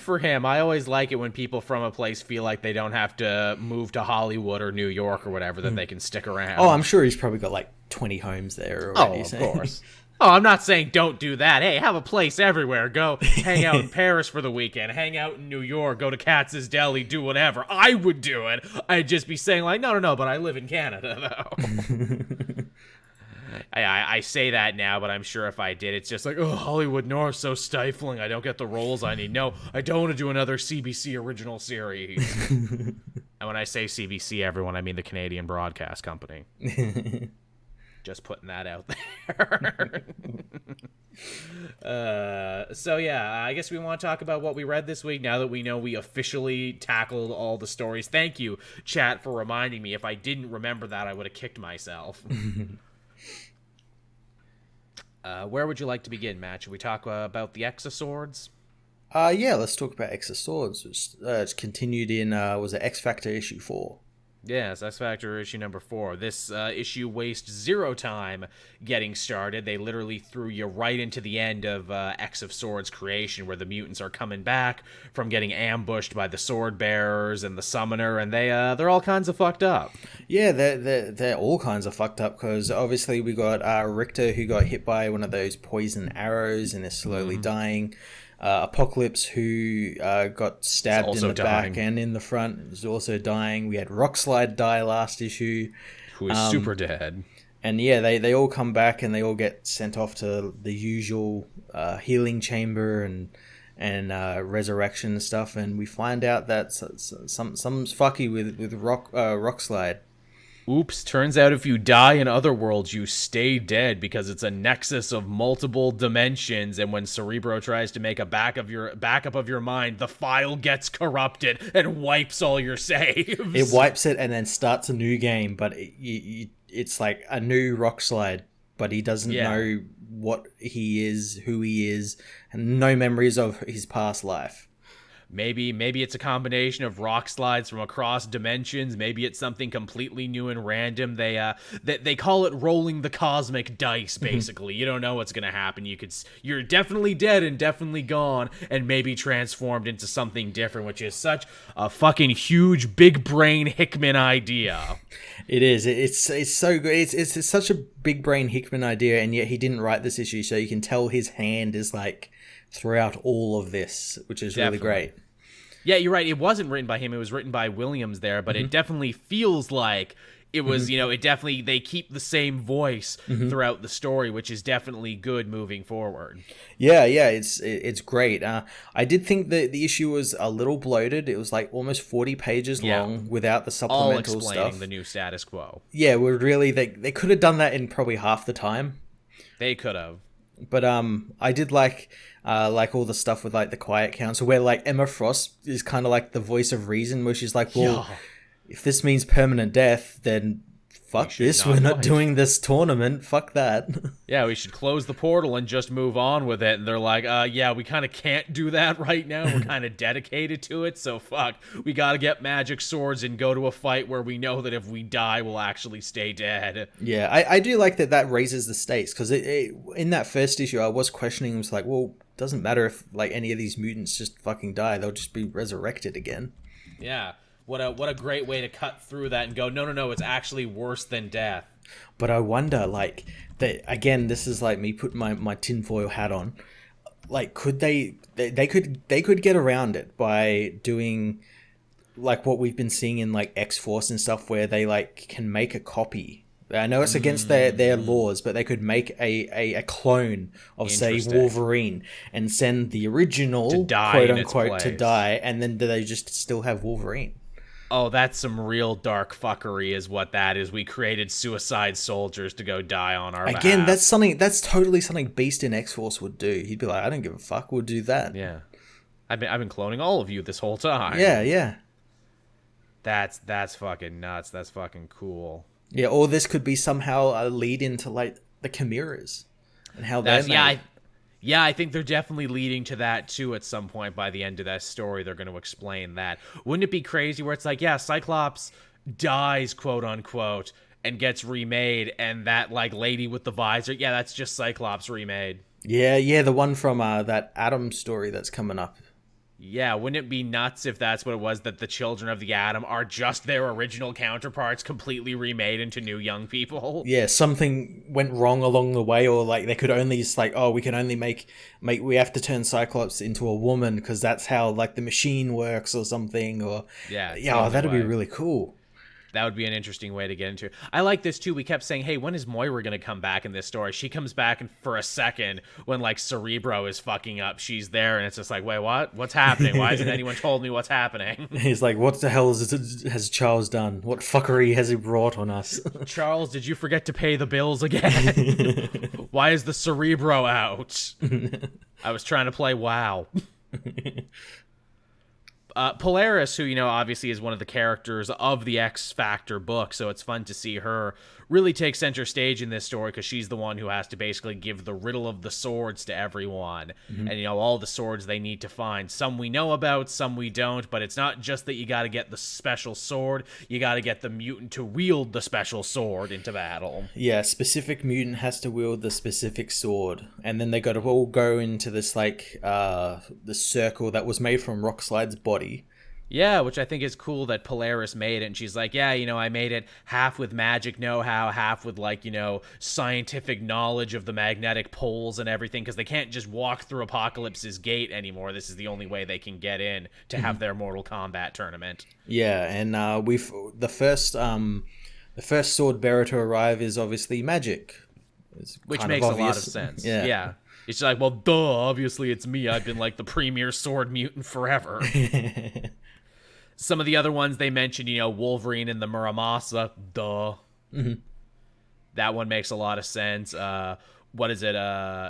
for him. I always like it when people from a place feel like they don't have to move to Hollywood or New York or whatever, that they can stick around. Oh, I'm sure he's probably got like 20 homes there already. Oh, of course. Oh, I'm not saying don't do that. Hey, have a place everywhere. Go hang out in Paris for the weekend. Hang out in New York. Go to Katz's Deli. Do whatever. I would do it. I'd just be saying like, no, but I live in Canada, though. I say that now, but I'm sure if I did, it's just like, oh, Hollywood North, so stifling. I don't get the roles I need. No, I don't want to do another CBC original series. And when I say CBC, everyone, I mean the Canadian Broadcast Company. Just putting that out there. So yeah, I guess we want to talk about what we read this week now that we know we officially tackled all the stories. Thank you, chat, for reminding me. If I didn't remember that, I would have kicked myself. Where would you like to begin, Matt? Should we talk about the Exoswords? Yeah, let's talk about Exoswords. It's continued in, was it X Factor issue 4? Yes, X Factor issue number 4. This issue wastes zero time getting started. They literally threw you right into the end of X of Swords creation, where the mutants are coming back from getting ambushed by the sword bearers and the summoner, and they're all kinds of fucked up. Yeah, they're all kinds of fucked up, because obviously we got Richter, who got hit by one of those poison arrows and is slowly dying. Apocalypse, who got stabbed in the back and in the front, is also dying. We had Rockslide die last issue, who is super dead. And yeah, they all come back and they all get sent off to the usual healing chamber and resurrection and stuff. And we find out that something's fucky with Rockslide. Oops, turns out if you die in other worlds, you stay dead because it's a nexus of multiple dimensions, and when Cerebro tries to make a backup of your mind, the file gets corrupted and wipes all your saves. It wipes it and then starts a new game, but it's like a new Rockslide, but he doesn't know what he is, who he is, and no memories of his past life. Maybe it's a combination of rock slides from across dimensions. Maybe it's something completely new and random. They call it rolling the cosmic dice. Basically, you don't know what's gonna happen. You're definitely dead and definitely gone, and maybe transformed into something different, which is such a fucking huge, big brain Hickman idea. It is. It's so good. It's such a big brain Hickman idea, and yet he didn't write this issue, so you can tell his hand is like throughout all of this, which is really great. Yeah, you're right. It wasn't written by him. It was written by Williams there, but it definitely feels like it was, they keep the same voice throughout the story, which is definitely good moving forward. Yeah, it's great. I did think that the issue was a little bloated. It was like almost 40 pages long without the supplemental all explaining stuff. The new status quo. Yeah, they could have done that in probably half the time. They could have. But I did like all the stuff with like the Quiet Council, where like Emma Frost is kind of like the voice of reason, where she's like, well, if this means permanent death, then fuck this. We're not doing this tournament. Fuck that. Yeah, we should close the portal and just move on with it. And they're like, yeah, we kind of can't do that right now. We're kind of dedicated to it. So fuck, we got to get magic swords and go to a fight where we know that if we die, we'll actually stay dead. Yeah, I do like that raises the stakes, because in that first issue, I was questioning, it was like, well, doesn't matter if like any of these mutants just fucking die. They'll just be resurrected again. Yeah. What a great way to cut through that and go, no, it's actually worse than death. But I wonder, like, again, this is like me putting my tinfoil hat on. Like, could they could get around it by doing like what we've been seeing in like X-Force and stuff, where they like can make a copy. I know it's against their laws, but they could make a clone of, say, Wolverine and send the original, quote unquote, to die, and then do they just still have Wolverine? Oh, that's some real dark fuckery is what that is. We created suicide soldiers to go die on our behalf. Again, that's totally something Beast in X-Force would do. He'd be like, I don't give a fuck, we'll do that. Yeah. I've been cloning all of you this whole time. Yeah. That's fucking nuts. That's fucking cool. Yeah, or this could be somehow a lead into like the Chimeras and how they're made. Yeah, I think they're definitely leading to that too at some point. By the end of that story, they're going to explain that. Wouldn't it be crazy where it's like, yeah, Cyclops dies, quote unquote, and gets remade, and that like lady with the visor, yeah, that's just Cyclops remade. Yeah, the one from that Atom story that's coming up. Yeah, wouldn't it be nuts if that's what it was, that the children of the Atom are just their original counterparts completely remade into new young people? Yeah, something went wrong along the way, or like they could only just like, oh, we can only make we have to turn Cyclops into a woman because that's how like the machine works or something, or that'd be really cool. That would be an interesting way to get into it. I like this too. We kept saying, hey, when is Moira going to come back in this story? She comes back for a second when like Cerebro is fucking up. She's there and it's just like, wait, what? What's happening? Why hasn't anyone told me what's happening? He's like, what the hell has Charles done? What fuckery has he brought on us? Charles, did you forget to pay the bills again? Why is the Cerebro out? I was trying to play WoW. Polaris, who, obviously is one of the characters of the X Factor book, so it's fun to see her really take center stage in this story because she's the one who has to basically give the riddle of the swords to everyone. Mm-hmm. And, all the swords they need to find. Some we know about, some we don't, but it's not just that you got to get the special sword, you got to get the mutant to wield the special sword into battle. Yeah, specific mutant has to wield the specific sword, and then they got to all go into this, like, the circle that was made from Rockslide's body. Yeah, which I think is cool that Polaris made it, and she's like, yeah, I made it half with magic know-how, half with, like, scientific knowledge of the magnetic poles and everything, because they can't just walk through Apocalypse's gate anymore. This is the only way they can get in to have their Mortal Kombat tournament. Yeah, and the first sword bearer to arrive is obviously Magic. Which makes a lot of sense. Yeah. It's like, well, duh, obviously it's me. I've been, like, the premier sword mutant forever. Some of the other ones they mentioned, Wolverine and the Muramasa, duh. Mm-hmm. That one makes a lot of sense. What is it?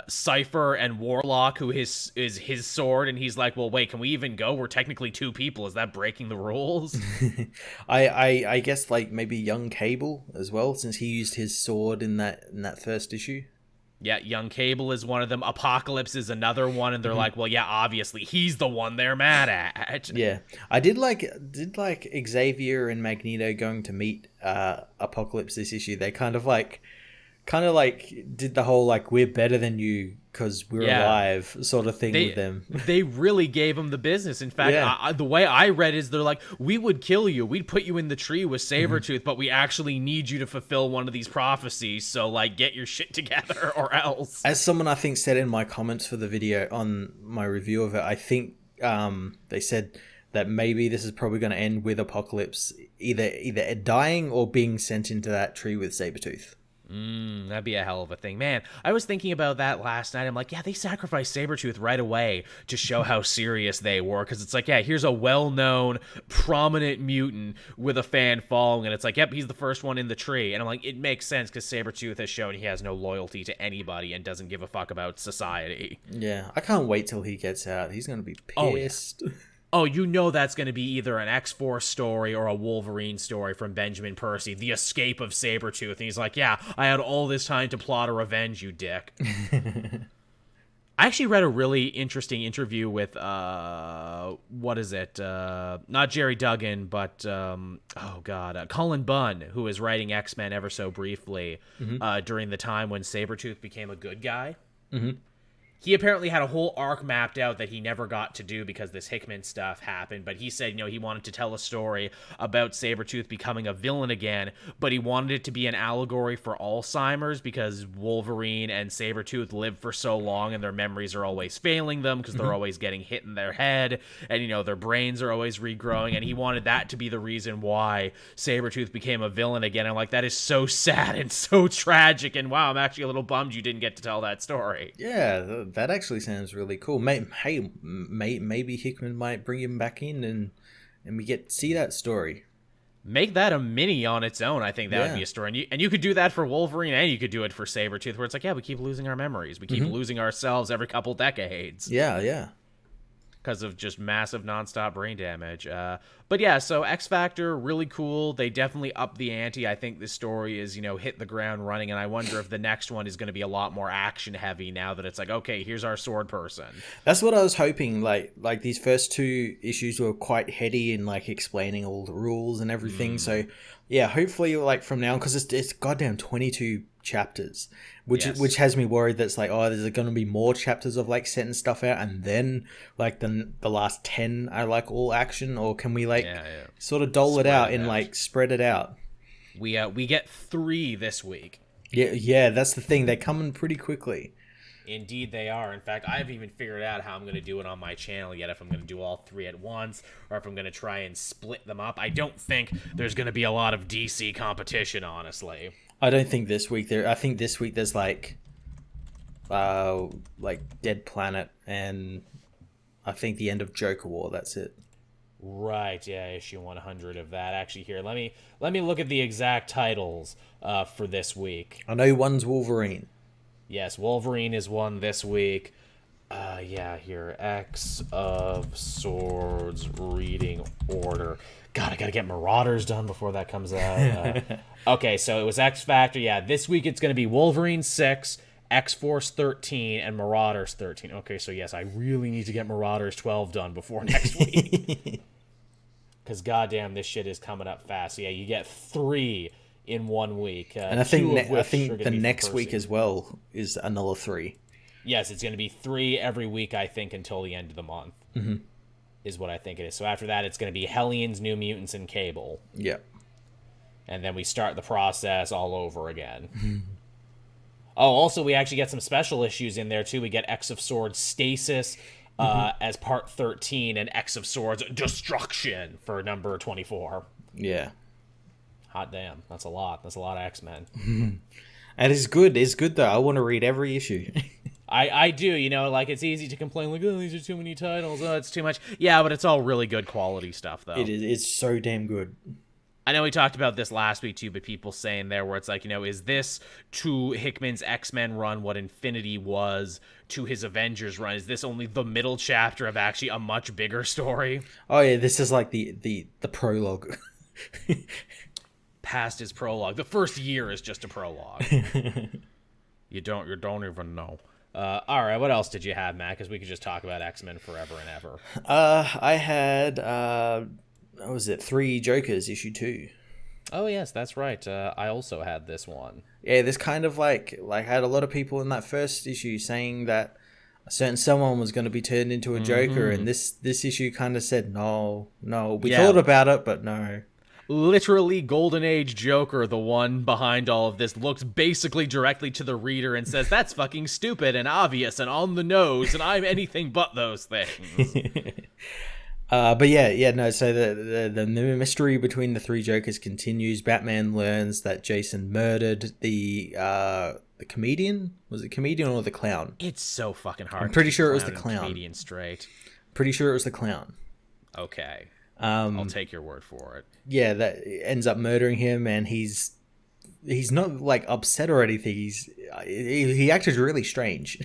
Cypher and Warlock, who is his sword, and he's like, well, wait, can we even go? We're technically two people. Is that breaking the rules? I guess, like, maybe Young Cable as well, since he used his sword in that first issue. Yeah, Young Cable is one of them. Apocalypse is another one, and they're like, well, yeah, obviously he's the one they're mad at. Yeah, I did like Xavier and Magneto going to meet Apocalypse this issue. They kind of did the whole like, we're better than you because we're alive sort of thing with them. They really gave him the business. In fact, the way I read is they're like, we would kill you. We'd put you in the tree with Sabretooth, but we actually need you to fulfill one of these prophecies. So like, get your shit together or else. As someone I think said in my comments for the video on my review of it, I think they said that maybe this is probably going to end with Apocalypse either dying or being sent into that tree with Sabretooth. That'd be a hell of a thing. Man, I was thinking about that last night. I'm like, yeah, they sacrificed Sabretooth right away to show how serious they were. Because it's like, yeah, here's a well-known, prominent mutant with a fan following. And it's like, yep, he's the first one in the tree. And I'm like, it makes sense because Sabretooth has shown he has no loyalty to anybody and doesn't give a fuck about society. Yeah, I can't wait till he gets out. He's going to be pissed. Oh, that's going to be either an X-Force story or a Wolverine story from Benjamin Percy, the escape of Sabretooth. And he's like, yeah, I had all this time to plot a revenge, you dick. I actually read a really interesting interview with, not Jerry Duggan, but, Cullen Bunn, who was writing X-Men ever so briefly during the time when Sabretooth became a good guy. Mm-hmm. he apparently had a whole arc mapped out that he never got to do because this Hickman stuff happened. But he said, he wanted to tell a story about Sabretooth becoming a villain again, but he wanted it to be an allegory for Alzheimer's because Wolverine and Sabretooth lived for so long and their memories are always failing them because they're always getting hit in their head and, their brains are always regrowing. And he wanted that to be the reason why Sabretooth became a villain again. And that is so sad and so tragic. And wow, I'm actually a little bummed you didn't get to tell that story. Yeah, that actually sounds really cool. Maybe Hickman might bring him back in and we get to see that story. Make that a mini on its own. I think that would be a story. And you could do that for Wolverine and you could do it for Sabretooth, where it's like, we keep losing our memories. We keep losing ourselves every couple decades. Yeah. Because of just massive nonstop brain damage. But yeah, so X Factor, really cool. They definitely upped the ante. I think this story is, hit the ground running, and I wonder if the next one is going to be a lot more action heavy now that it's like, okay, here's our sword person. That's what I was hoping. Like these first 2 issues were quite heady in explaining all the rules and everything. So yeah, hopefully from now on, because it's goddamn 22 chapters, which has me worried. That's there's going to be more chapters of setting stuff out, and then the last 10 are all action, or can we sort of dole it out and spread it out? We get 3 this week. Yeah, that's the thing. They're coming pretty quickly. Indeed they are. In fact, I haven't even figured out how I'm going to do it on my channel yet, if I'm going to do all 3 at once, or if I'm going to try and split them up. I don't think there's going to be a lot of DC competition, honestly. I don't think this week I think this week there's Dead Planet and I think the end of Joker War. That's it. Right, yeah, issue 100 of that. Actually, here, let me look at the exact titles for this week. I know one's Wolverine. Yes, Wolverine is one this week. Here, X of Swords reading order. God, I gotta get Marauders done before that comes out. Okay, so it was X Factor. Yeah, this week it's gonna be Wolverine 6, X-Force 13, and Marauders 13. Okay, so yes, I really need to get Marauders 12 done before next week. Because goddamn, this shit is coming up fast. Yeah, you get 3 in 1 week. And I think the next week as well is another 3. Yes, it's going to be 3 every week, I think, until the end of the month. Is what I think it is. So after that, it's going to be Hellions, New Mutants, and Cable. Yeah. And then we start the process all over again. Also, we actually get some special issues in there, too. We get X of Swords Stasis as part 13, and X of Swords Destruction for number 24. Yeah. Hot damn. That's a lot. That's a lot of X-Men. And it's good. It's good, though. I want to read every issue. I do, it's easy to complain, oh, these are too many titles, oh, it's too much. Yeah, but it's all really good quality stuff, though. It is. It's so damn good. I know we talked about this last week, too, but people saying there where it's is this to Hickman's X-Men run what Infinity was to his Avengers run? Is this only the middle chapter of actually a much bigger story? Oh, yeah, this is the prologue. Past his prologue. The first year is just a prologue. You don't even know. All right, what else did you have, Matt? Because we could just talk about X-Men forever and ever. I had, what was it, 3 Jokers, issue 2. Oh, yes, that's right. I also had this one. Yeah, this kind of I had a lot of people in that first issue saying that a certain someone was going to be turned into a Joker, and this issue kind of said, no, we thought about it, but no. Literally Golden Age Joker, the one behind all of this, looks basically directly to the reader and says, that's fucking stupid and obvious and on the nose, and I'm anything but those things. But no, so the mystery between the 3 Jokers continues. Batman learns that Jason murdered the comedian. Was it comedian or the clown? It's so fucking hard. I'm pretty sure it was the clown. Comedian straight. Pretty sure it was the clown. Okay. I'll take your word for it. Yeah, that ends up murdering him, and he's not upset or anything. He acted really strange.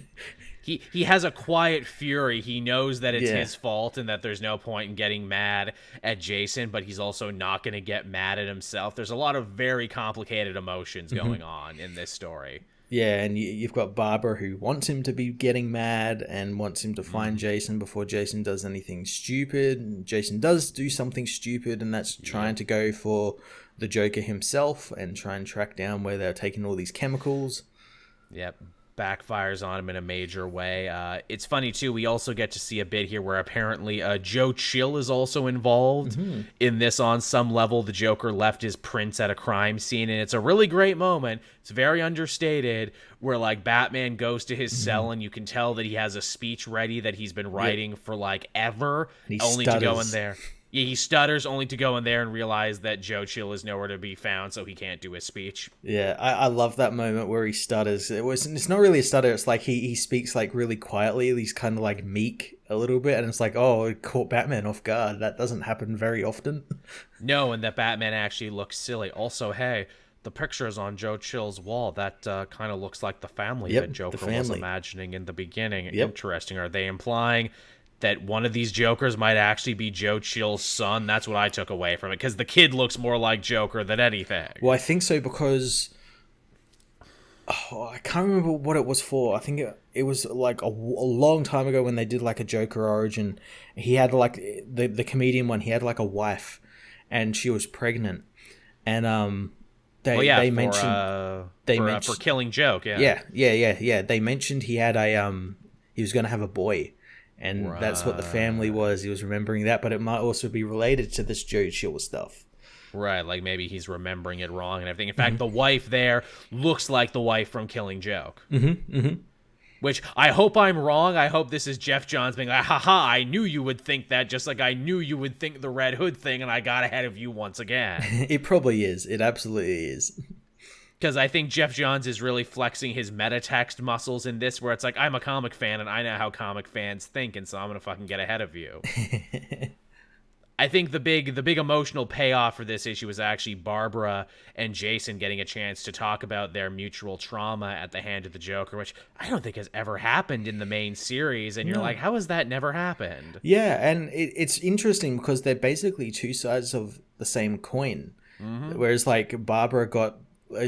He has a quiet fury. He knows that it's his fault and that there's no point in getting mad at Jason, but he's also not going to get mad at himself. There's a lot of very complicated emotions going on in this story. Yeah, and you've got Barbara who wants him to be getting mad and wants him to find Jason before Jason does anything stupid. And Jason does do something stupid, and that's trying to go for the Joker himself and try and track down where they're taking all these chemicals. Yep. backfires on him in a major way. It's funny too, we also get to see a bit here where apparently Joe Chill is also involved in this on some level. The Joker left his prints at a crime scene, and it's a really great moment. It's very understated, where like Batman goes to his cell and you can tell that he has a speech ready that he's been writing for like ever, only to go in there. Yeah, he stutters only to go in there and realize that Joe Chill is nowhere to be found, so he can't do his speech. Yeah, I love that moment where he stutters. It's not really a stutter. It's like he speaks like really quietly. He's kind of like meek a little bit, and it's like, oh, it caught Batman off guard. That doesn't happen very often. No, and that Batman actually looks silly. Also, hey, the pictures on Joe Chill's wall, that kind of looks like the family that Joker was imagining in the beginning. Interesting. Are they implying that one of these Jokers might actually be Joe Chill's son? That's what I took away from it, because the kid looks more like Joker than anything. Well, I think so, because I can't remember what it was for. I think it was like a long time ago when they did like a Joker origin. He had like the comedian one. He had like a wife, and she was pregnant, and they mentioned for killing Joke. Yeah. They mentioned he had he was going to have a boy. And that's what the family was. He was remembering that, but it might also be related to this Joe Chill stuff. Right, like maybe he's remembering it wrong and everything. In fact, the wife there looks like the wife from Killing Joke. Which, I hope I'm wrong. I hope this is Jeff Johns being like, haha, I knew you would think that, just like I knew you would think the Red Hood thing, and I got ahead of you once again. It probably is. It absolutely is. Because I think Jeff Johns is really flexing his metatext muscles in this, where it's like, I'm a comic fan, and I know how comic fans think, and so I'm going to fucking get ahead of you. I think the big emotional payoff for this issue was actually Barbara and Jason getting a chance to talk about their mutual trauma at the hand of the Joker, which I don't think has ever happened in the main series, and you're like, how has that never happened? Yeah, and it's interesting because they're basically two sides of the same coin. Whereas, like, Barbara got...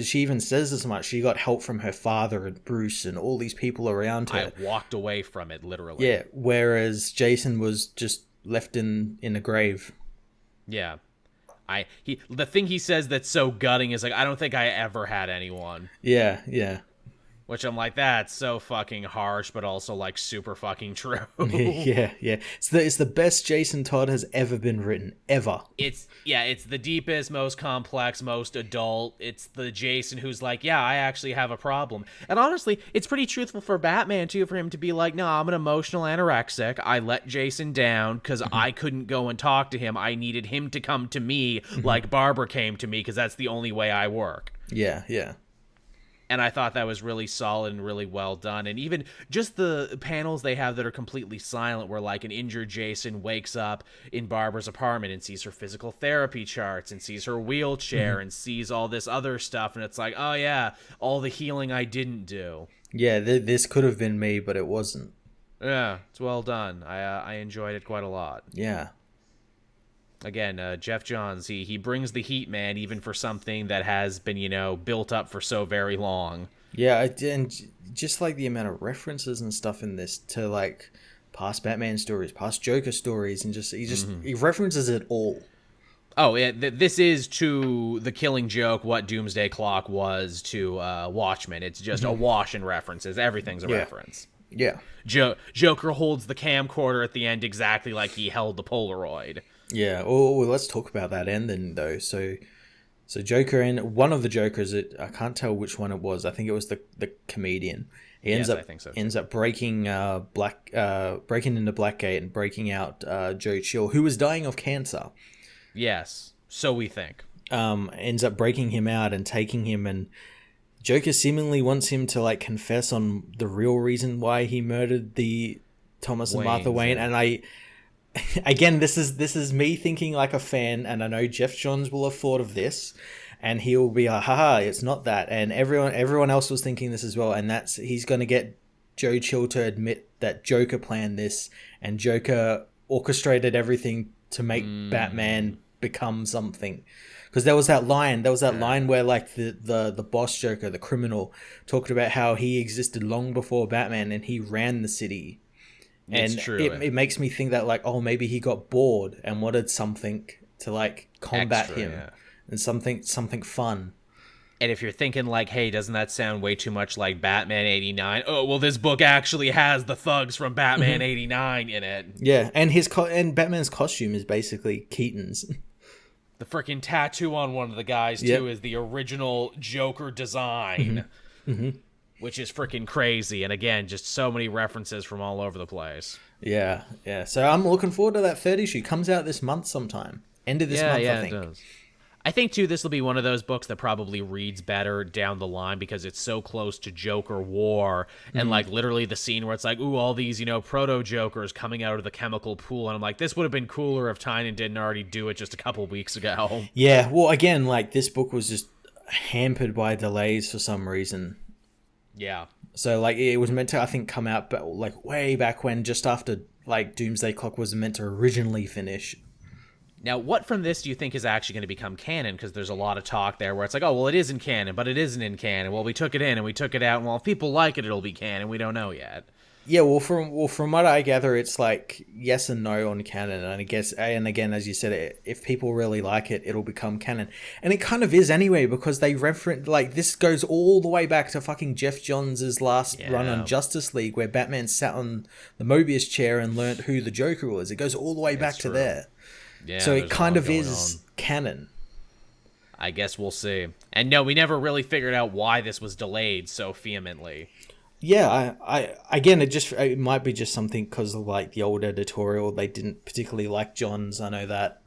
She even says as much. She got help from her father and Bruce and all these people around her. I walked away from it, literally. Yeah, whereas Jason was just left in a grave. Yeah. The thing he says that's so gutting is like, I don't think I ever had anyone. Yeah. Which I'm like, that's so fucking harsh, but also like super fucking true. yeah. It's the best Jason Todd has ever been written, ever. It's the deepest, most complex, most adult. It's the Jason who's like, yeah, I actually have a problem. And honestly, it's pretty truthful for Batman too, for him to be like, no, I'm an emotional anorexic. I let Jason down because I couldn't go and talk to him. I needed him to come to me like Barbara came to me, because that's the only way I work. Yeah. And I thought that was really solid and really well done. And even just the panels they have that are completely silent, where like an injured Jason wakes up in Barbara's apartment and sees her physical therapy charts and sees her wheelchair and sees all this other stuff. And it's like, oh yeah, all the healing I didn't do. Yeah, this could have been me, but it wasn't. Yeah, it's well done. I enjoyed it quite a lot. Yeah. Again, Jeff Johns, he brings the heat, man, even for something that has been, built up for so very long. Yeah, and just like the amount of references and stuff in this to like past Batman stories, past Joker stories, and he references it all. Oh, yeah, this is to The Killing Joke what Doomsday Clock was to Watchmen. It's just a wash in references. Everything's a reference. Yeah. Joker holds the camcorder at the end exactly like he held the Polaroid. Yeah, well, let's talk about that ending, though. So Joker and one of the Jokers, I can't tell which one it was. I think it was the comedian. I think so. Ends up breaking into Blackgate and breaking out Joe Chill, who was dying of cancer. Yes, so we think. Ends up breaking him out and taking him, and Joker seemingly wants him to like confess on the real reason why he murdered the Thomas and Martha Wayne, and Again, this is me thinking like a fan, and I know Jeff Johns will have thought of this, and he'll be like, haha, it's not that. And everyone else was thinking this as well, and he's going to get Joe Chill to admit that Joker planned this, and Joker orchestrated everything to make Batman become something. Because there was that line where like the boss Joker, the criminal, talked about how he existed long before Batman, and he ran the city. And it makes me think that like, oh, maybe he got bored and wanted something to like combat him and something fun. And if you're thinking like, hey, doesn't that sound way too much like Batman 89? Oh, well, this book actually has the thugs from Batman 89 in it. Yeah, and and Batman's costume is basically Keaton's. The freaking tattoo on one of the guys, too, is the original Joker design, which is freaking crazy. And again, just so many references from all over the place. Yeah. So I'm looking forward to that third issue. Comes out this month sometime. End of this month, I think. It does. I think, too, this will be one of those books that probably reads better down the line because it's so close to Joker War and, like, literally the scene where it's like, ooh, all these, proto-Jokers coming out of the chemical pool. And I'm like, this would have been cooler if Tynion didn't already do it just a couple weeks ago. Yeah, well, again, like, this book was just hampered by delays for some reason. Yeah. So, like, it was meant to, I think, come out, but like, way back when, just after, like, Doomsday Clock was meant to originally finish. Now, what from this do you think is actually going to become canon? Because there's a lot of talk there where it's like, oh, well, it isn't canon, but it isn't in canon. Well, we took it in and we took it out, and well, if people like it, it'll be canon. We don't know yet. Yeah, well, from what I gather, it's like yes and no on canon, and I guess, and again, as you said, if people really like it, it'll become canon, and it kind of is anyway because they reference like this goes all the way back to fucking Jeff Johns' last run on Justice League, where Batman sat on the Mobius chair and learnt who the Joker was. It goes all the way back to there. Yeah, so it kind of is canon. I guess we'll see. And no, we never really figured out why this was delayed so vehemently. Yeah, I again, it might be just something because of like the old editorial. They didn't particularly like Johns, I know that,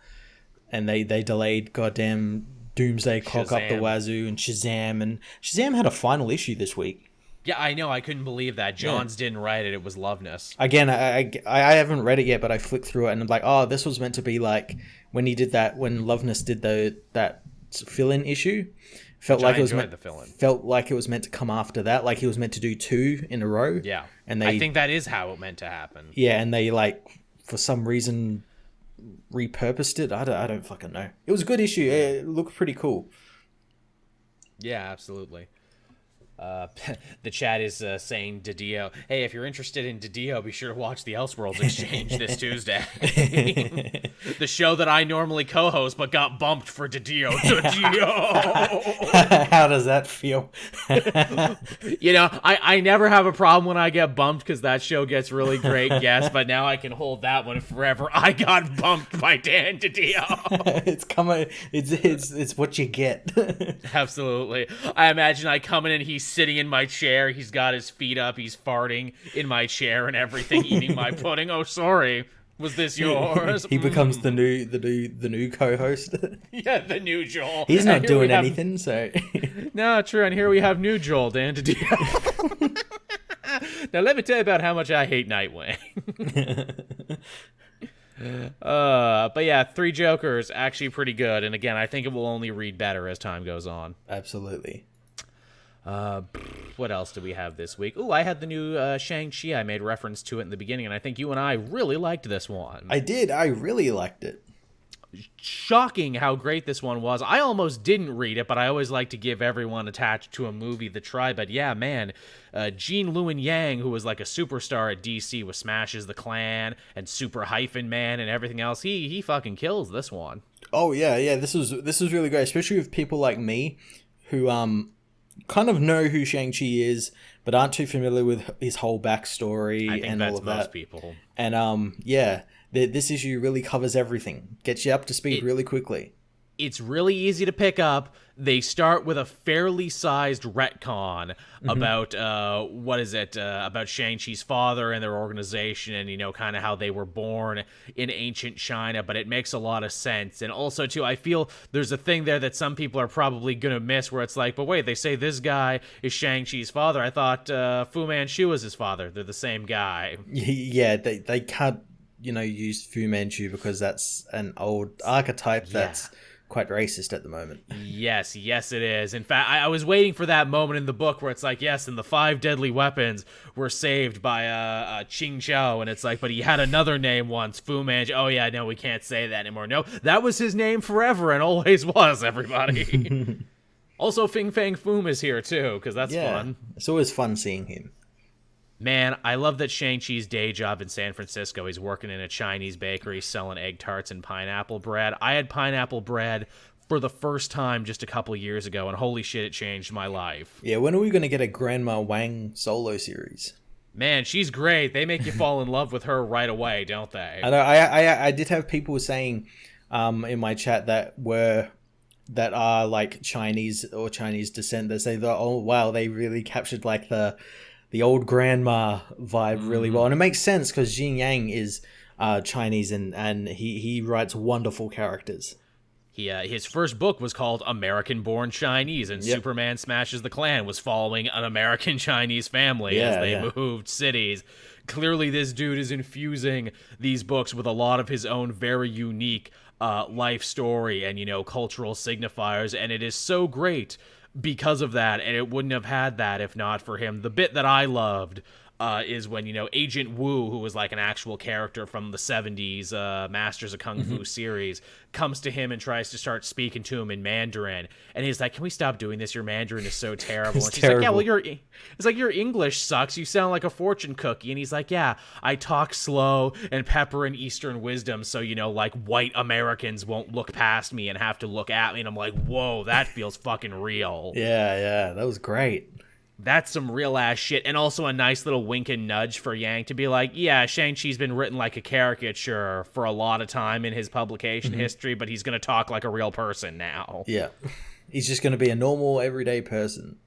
and they delayed goddamn Doomsday Clock up the wazoo and Shazam had a final issue this week. Yeah, I know. I couldn't believe that. Johns didn't write it. It was Loveness. Again, I haven't read it yet, but I flicked through it and I'm like, oh, this was meant to be like when he did that, when Loveness did that fill-in issue. Felt like it was meant to come after that. Like he was meant to do 2 in a row. Yeah. And I think that is how it meant to happen. Yeah, and they like for some reason repurposed it. I don't fucking know. It was a good issue. It looked pretty cool. Yeah, absolutely. The chat is saying Didio, hey, if you're interested in Didio, be sure to watch the Elseworlds Exchange this Tuesday. The show that I normally co-host but got bumped for Didio. How does that feel? I never have a problem when I get bumped because that show gets really great guests, but now I can hold that one forever. I got bumped by Dan Didio. It's what you get. Absolutely. I imagine I come in and he's sitting in my chair. He's got his feet up. He's farting in my chair and everything, eating my pudding. Oh, sorry. Was this yours? He becomes the new co-host. Yeah, the new Joel. He's not doing anything, so. No, true. And here we have new Joel, Dan Didio. Now let me tell you about how much I hate Nightwing. But yeah, 3 Jokers, actually pretty good. And again, I think it will only read better as time goes on. Absolutely. What else do we have this week? Oh, I had the new Shang-Chi. I made reference to it in the beginning, and I think you and I really liked this one. I did. I really liked it. Shocking how great this one was. I almost didn't read it, but I always like to give everyone attached to a movie the try. But yeah, man, Gene Luen Yang, who was like a superstar at DC with Smashes the Klan and Super Hyphen Man and everything else, he fucking kills this one. Oh yeah. This was really great, especially with people like me who kind of know who Shang-Chi is, but aren't too familiar with his whole backstory and all of that. Most people. And this issue really covers everything. Gets you up to speed really quickly. It's really easy to pick up. They start with a fairly sized retcon about about Shang-Chi's father and their organization and, kind of how they were born in ancient China, but it makes a lot of sense. And also, too, I feel there's a thing there that some people are probably going to miss where it's like, but wait, they say this guy is Shang-Chi's father. I thought Fu Manchu was his father. They're the same guy. Yeah, they can't, use Fu Manchu because that's an old archetype that's quite racist at the moment. Yes, it is. In fact, I was waiting for that moment in the book where it's like, yes, and the 5 deadly weapons were saved by Ching Chao, and it's like, but he had another name once, Fu Manchu. Oh yeah, no, we can't say that anymore. No, that was his name forever and always was, everybody. Also, Fing Fang Foom is here too, because that's fun. It's always fun seeing him. Man, I love that Shang-Chi's day job in San Francisco. He's working in a Chinese bakery selling egg tarts and pineapple bread. I had pineapple bread for the first time just a couple years ago, and holy shit, it changed my life. Yeah, when are we going to get a Grandma Wang solo series? Man, she's great. They make you fall in love with her right away, don't they? I know. I did have people saying in my chat that are like Chinese or Chinese descent. They say that, oh wow, they really captured like the old grandma vibe really well, and it makes sense because Jin Yang is Chinese and he writes wonderful characters. His first book was called American Born Chinese, and Superman Smashes the Klan was following an American Chinese family as they moved cities. Clearly, this dude is infusing these books with a lot of his own very unique life story and, cultural signifiers, and it is so great because of that, and it wouldn't have had that if not for him. The bit that I loved is when, Agent Wu, who was like an actual character from the 70s Masters of Kung Fu series, comes to him and tries to start speaking to him in Mandarin. And he's like, can we stop doing this? Your Mandarin is so terrible. And she's like, yeah, well, your English sucks. You sound like a fortune cookie. And he's like, yeah, I talk slow and pepper in Eastern wisdom so, like white Americans won't look past me and have to look at me. And I'm like, whoa, that feels fucking real. Yeah, that was great. That's some real ass shit, and also a nice little wink and nudge for Yang to be like, yeah, Shang-Chi's been written like a caricature for a lot of time in his publication history, but he's going to talk like a real person now. Yeah. He's just going to be a normal, everyday person.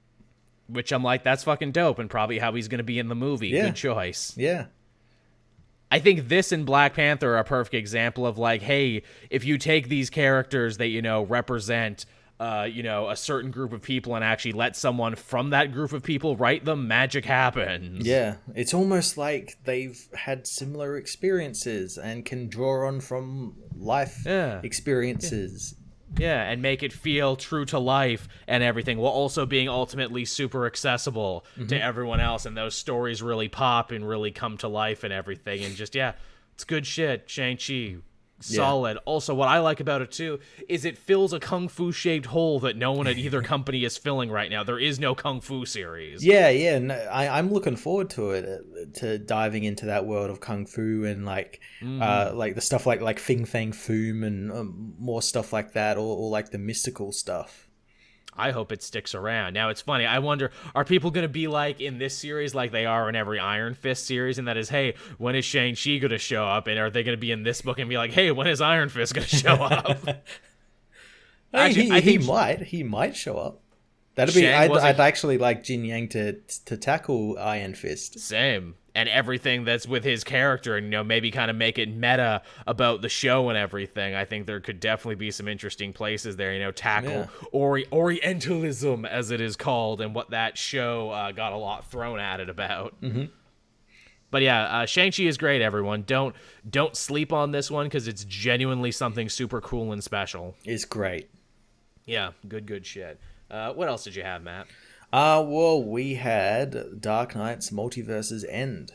Which I'm like, that's fucking dope, and probably how he's going to be in the movie. Yeah. Good choice. Yeah. I think this and Black Panther are a perfect example of like, hey, if you take these characters that, represent a certain group of people and actually let someone from that group of people write them, magic happens. Yeah, it's almost like they've had similar experiences and can draw on from life experiences. Yeah, and make it feel true to life and everything, while also being ultimately super accessible to everyone else, and those stories really pop and really come to life and everything, and just, it's good shit. Shang-Chi, solid. Also, what I like about it too is it fills a kung fu shaped hole that no one at either company is filling right now. There is no kung fu series. Yeah. No, I'm looking forward to it, to diving into that world of kung fu and like the stuff like Fing Fang Foom and more stuff like that, or like the mystical stuff. I hope it sticks around. Now, it's funny. I wonder, are people going to be like in this series like they are in every Iron Fist series? And that is, hey, when is Shang-Chi going to show up? And are they going to be in this book and be like, hey, when is Iron Fist going to show up? Actually, he might show up. That'd be. I'd actually like Jin Yang to tackle Iron Fist. Same. And everything that's with his character, and maybe kind of make it meta about the show and everything. I think there could definitely be some interesting places there. Tackle Orientalism, as it is called, and what that show got a lot thrown at it about. But yeah, Shang-Chi is great. Everyone, don't sleep on this one because it's genuinely something super cool and special. It's great. Yeah, good shit. What else did you have, Matt? Well, we had Dark Knight's Multiverse's End,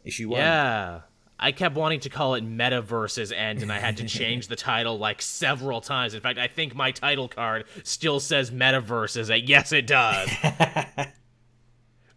issue 1. Yeah, I kept wanting to call it Metaverse's End, and I had to change the title like several times. In fact, I think my title card still says Metaverse's End. Yes, it does.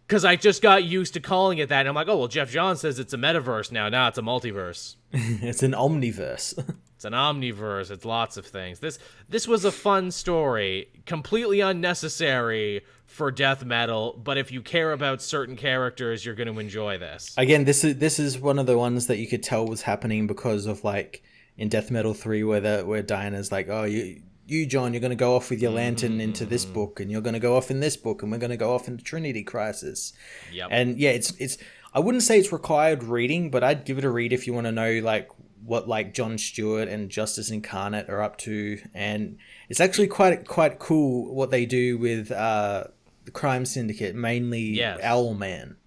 Because I just got used to calling it that, and I'm like, oh, well, Jeff Johns says it's a metaverse now. Now it's a multiverse. It's an omniverse. It's an omniverse. It's lots of things. This was a fun story, completely unnecessary for death metal, but if you care about certain characters, you're going to enjoy this. Again, this is one of the ones that you could tell was happening because of like in Death Metal 3 where Diana's like, oh, you John, you're going to go off with your lantern into this book, and you're going to go off in this book, and we're going to go off into Trinity Crisis. Yep. And yeah, it's I wouldn't say it's required reading, but I'd give it a read if you want to know like what like Jon Stewart and Justice Incarnate are up to, and it's actually quite cool what they do with the Crime Syndicate, mainly Owlman.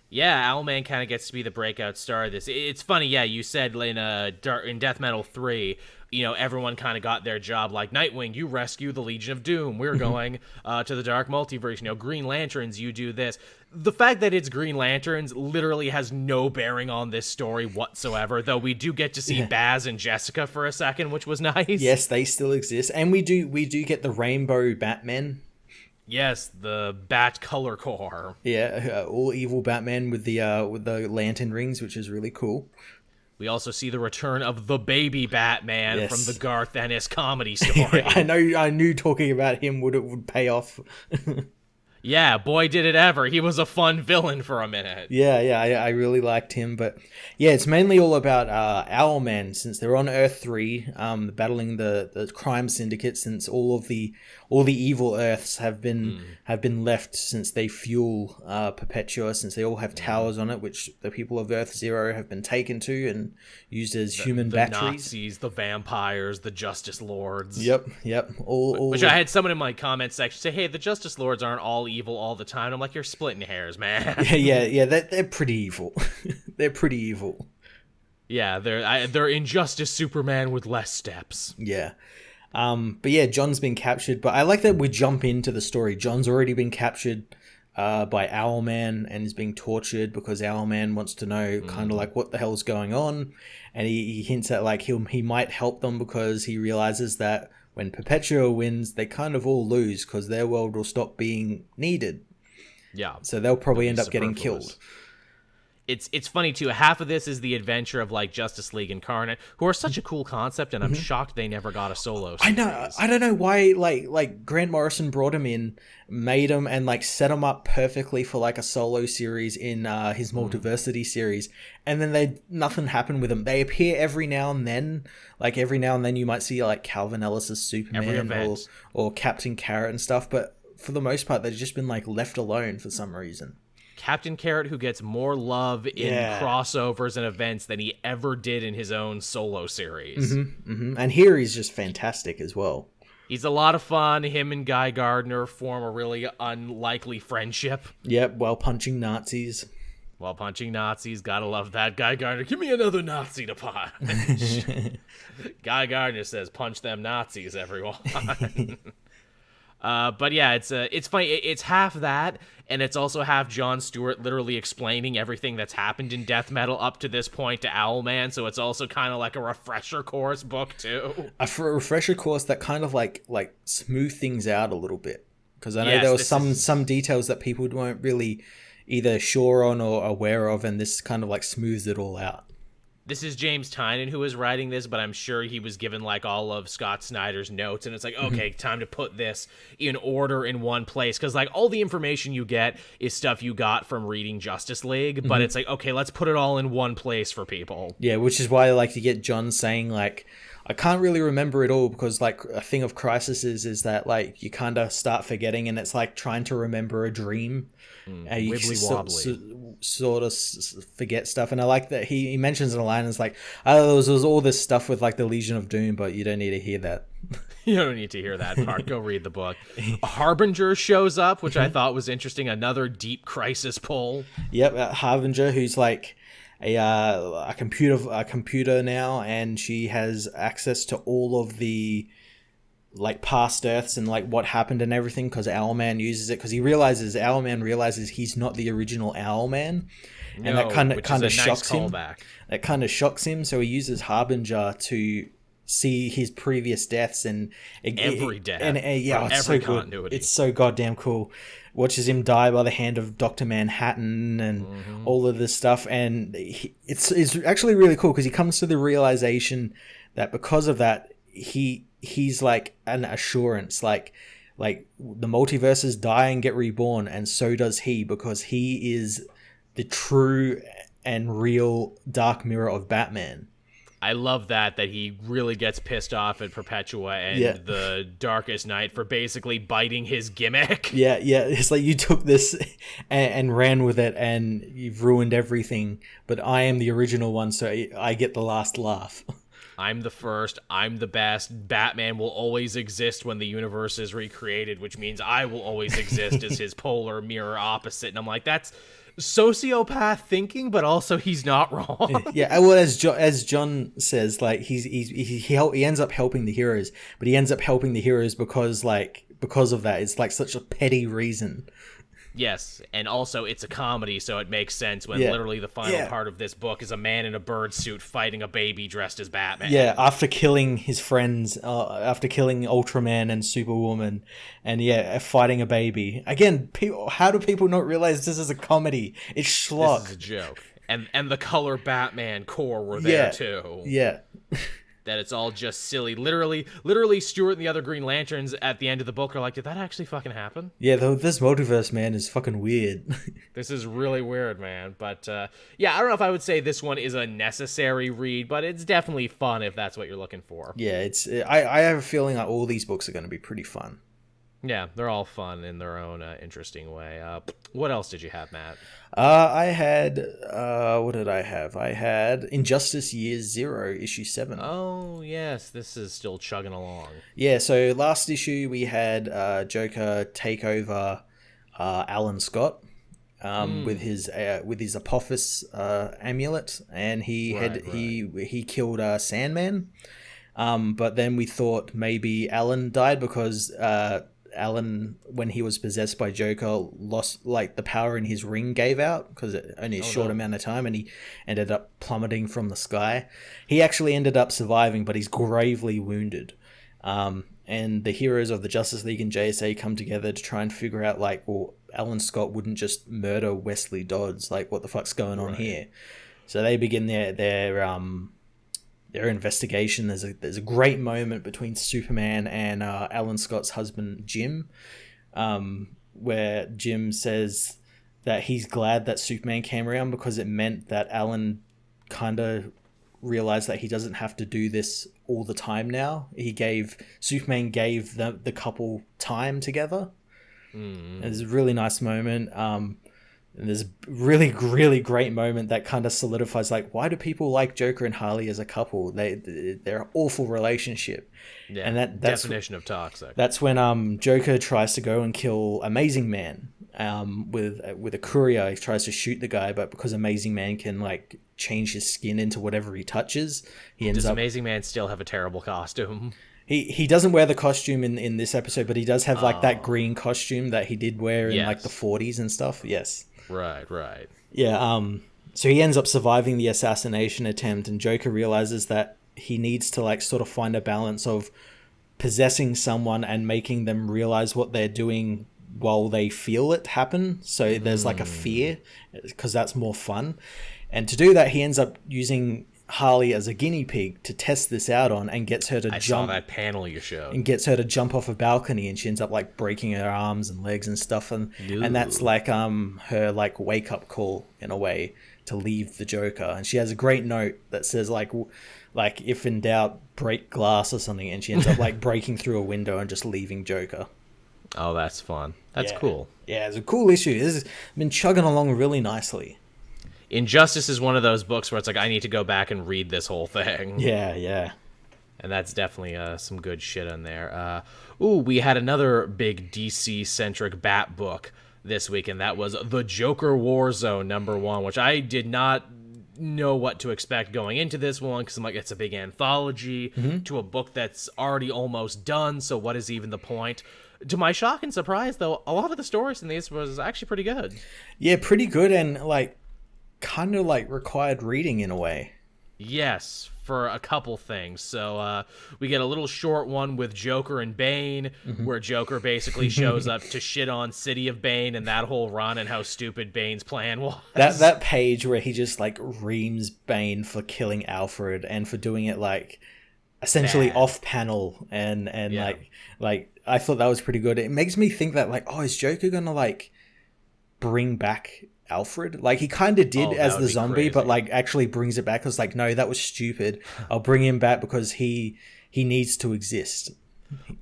Yeah, Owlman kind of gets to be the breakout star of this. It's funny, yeah, you said in Death Metal 3, everyone kind of got their job, like Nightwing, you rescue the Legion of Doom. We're going to the Dark Multiverse. Green Lanterns, you do this. The fact that it's Green Lanterns literally has no bearing on this story whatsoever, though we do get to see Baz and Jessica for a second, which was nice. Yes, they still exist. And we do get the Rainbow Batman. Yes, the Bat Color Core. Yeah, all evil Batman with the lantern rings, which is really cool. We also see the return of the baby Batman Yes. from the Garth Ennis comedy story. I knew talking about him would pay off. Yeah, boy did it ever. He was a fun villain for a minute. Yeah, I really liked him, but yeah, it's mainly all about Owlman, since they're on Earth 3, battling the crime syndicate, since all the evil Earths have been left, since they fuel Perpetua, since they all have towers on it, which the people of Earth Zero have been taken to and used as human the batteries. Nazis, the vampires, the Justice Lords. Yep. All Which I had someone in my comment section say, "Hey, the Justice Lords aren't all evil all the time." I'm like, "You're splitting hairs, man." Yeah. They're pretty evil. They're pretty evil. Yeah, they're Injustice Superman with less steps. Yeah. But yeah, John's been captured. But I like that we jump into the story. John's already been captured by Owlman and is being tortured because Owlman wants to know kind of like what the hell's going on. And he hints at like he might help them because he realizes that when Perpetua wins, they kind of all lose because their world will stop being needed. Yeah. So they'll probably end up getting killed. It's funny too. Half of this is the adventure of like Justice League Incarnate, who are such a cool concept, and I'm shocked they never got a solo series. I don't know why like Grant Morrison brought him in, made him, and like set him up perfectly for like a solo series in his Multiversity series, and then nothing happened with them. They appear every now and then. Like every now and then you might see like Calvin Ellis's Superman or Captain Carrot and stuff, but for the most part they've just been like left alone for some reason. Captain Carrot, who gets more love in crossovers and events than he ever did in his own solo series. And here he's just fantastic as well. He's a lot of fun. Him and Guy Gardner form a really unlikely friendship. Yep, while punching Nazis. Gotta love that. Guy Gardner, give me another Nazi to punch. Guy Gardner says, punch them Nazis, everyone. But yeah, it's funny. It's half that, and it's also half Jon Stewart literally explaining everything that's happened in death metal up to this point to Owlman. So it's also kind of like a refresher course book too. A refresher course that kind of like smooth things out a little bit, because I know there was some details that people weren't really either sure on or aware of, and this kind of like smooths it all out. This is James Tynion who is writing this, but I'm sure he was given like all of Scott Snyder's notes, and it's like, okay, time to put this in order in one place, because like all the information you get is stuff you got from reading Justice League, but it's like, okay, let's put it all in one place for people. Yeah, which is why I like to get John saying like, I can't really remember it all, because like a thing of Crisis is that like you kind of start forgetting, and it's like trying to remember a dream. You Wibbly wobbly. Sort of forget stuff, and I like that he mentions in a line, it's like, oh, there was all this stuff with like the Legion of Doom, but you don't need to hear that. You don't need to hear that part. Go read the book. A Harbinger shows up, which I thought was interesting. Another deep Crisis pull. Yep, Harbinger, who's like a computer now, and she has access to all of the like past Earths and like what happened and everything, because Owlman uses it, because Owlman realizes he's not the original Owlman, and that kind of shocks him. That kind of shocks him, so he uses Harbinger to see his previous deaths and every death, it's so good. It's so goddamn cool. Watches him die by the hand of Dr. Manhattan and all of this stuff, and it's actually really cool, because he comes to the realization that because of that, he's like an assurance, like the multiverses die and get reborn, and so does he, because he is the true and real Dark Mirror of Batman. I love that he really gets pissed off at Perpetua and the Darkest Knight for basically biting his gimmick. Yeah, it's like, you took this and ran with it, and you've ruined everything, but I am the original one, so I get the last laugh. I'm the first, I'm the best, Batman will always exist when the universe is recreated, which means I will always exist as his polar mirror opposite. And I'm like, that's sociopath thinking, but also he's not wrong. Yeah, well, as John says, like he ends up helping the heroes, but he ends up helping the heroes because of that. It's like such a petty reason. Yes, and also it's a comedy, so it makes sense when literally the final part of this book is a man in a bird suit fighting a baby dressed as Batman. Yeah, after killing his friends, after killing Ultraman and Superwoman, and fighting a baby. Again, how do people not realize this is a comedy? It's schlock. This is a joke. And the color Batman core were there too. Yeah. That it's all just silly. Literally, Stuart and the other Green Lanterns at the end of the book are like, did that actually fucking happen? Yeah, though this multiverse, man, is fucking weird. This is really weird, man. But yeah, I don't know if I would say this one is a necessary read, but it's definitely fun if that's what you're looking for. Yeah, it's. I have a feeling like all these books are going to be pretty fun. Yeah, they're all fun in their own interesting way. What else did you have, Matt? I had. What did I have? I had Injustice Year Zero, issue 7. Oh yes, this is still chugging along. Yeah, so last issue we had Joker take over Alan Scott with his Apophis amulet, and he killed Sandman. But then we thought maybe Alan died because Alan, when he was possessed by Joker, lost like the power in his ring gave out because only a short amount of time, and he ended up plummeting from the sky. He actually ended up surviving, but he's gravely wounded. And the heroes of the Justice League and JSA come together to try and figure out like, well, Alan Scott wouldn't just murder Wesley Dodds. Like, what the fuck's going on here? So they begin their investigation. There's a great moment between Superman and Alan Scott's husband Jim, where Jim says that he's glad that Superman came around because it meant that Alan kind of realized that he doesn't have to do this all the time now. Superman gave the couple time together. It's a really nice moment. And there's a really, really great moment that kind of solidifies, like, why do people like Joker and Harley as a couple? They're an awful relationship. Yeah, and that's definition of toxic. That's when Joker tries to go and kill Amazing Man with a courier. He tries to shoot the guy, but because Amazing Man can, like, change his skin into whatever he touches, does Amazing Man still have a terrible costume? He doesn't wear the costume in this episode, but he does have, like, that green costume that he did wear in, like, the 40s and stuff. Yes. Right. Yeah, so he ends up surviving the assassination attempt, and Joker realizes that he needs to, like, sort of find a balance of possessing someone and making them realize what they're doing while they feel it happen. So there's, like, a fear, because that's more fun. And to do that, he ends up using Harley as a guinea pig to test this out on, and gets her to jump. I saw that panel you showed. And gets her to jump off a balcony, and she ends up like breaking her arms and legs and stuff, and that's like her like wake up call in a way to leave the Joker. And she has a great note that says like if in doubt, break glass or something, and she ends up like breaking through a window and just leaving Joker. Oh, that's fun. That's cool. Yeah, it's a cool issue. This has been chugging along really nicely. Injustice is one of those books where it's like, I need to go back and read this whole thing. Yeah. And that's definitely some good shit in there. We had another big DC-centric Bat book this week, and that was The Joker Warzone #1, which I did not know what to expect going into this one, because I'm like, it's a big anthology to a book that's already almost done, so what is even the point? To my shock and surprise, though, a lot of the stories in these was actually pretty good. Yeah, pretty good, and like kind of like required reading in a way. Yes, for a couple things. So we get a little short one with Joker and Bane, where Joker basically shows up to shit on City of Bane and that whole run and how stupid Bane's plan was. That page where he just like reams Bane for killing Alfred and for doing it like essentially off panel and like I thought that was pretty good. It makes me think that like, oh, is Joker gonna like bring back Alfred? Like he kind of did as the zombie, crazy. But like actually brings it back. I was like, no, that was stupid. I'll bring him back because he needs to exist.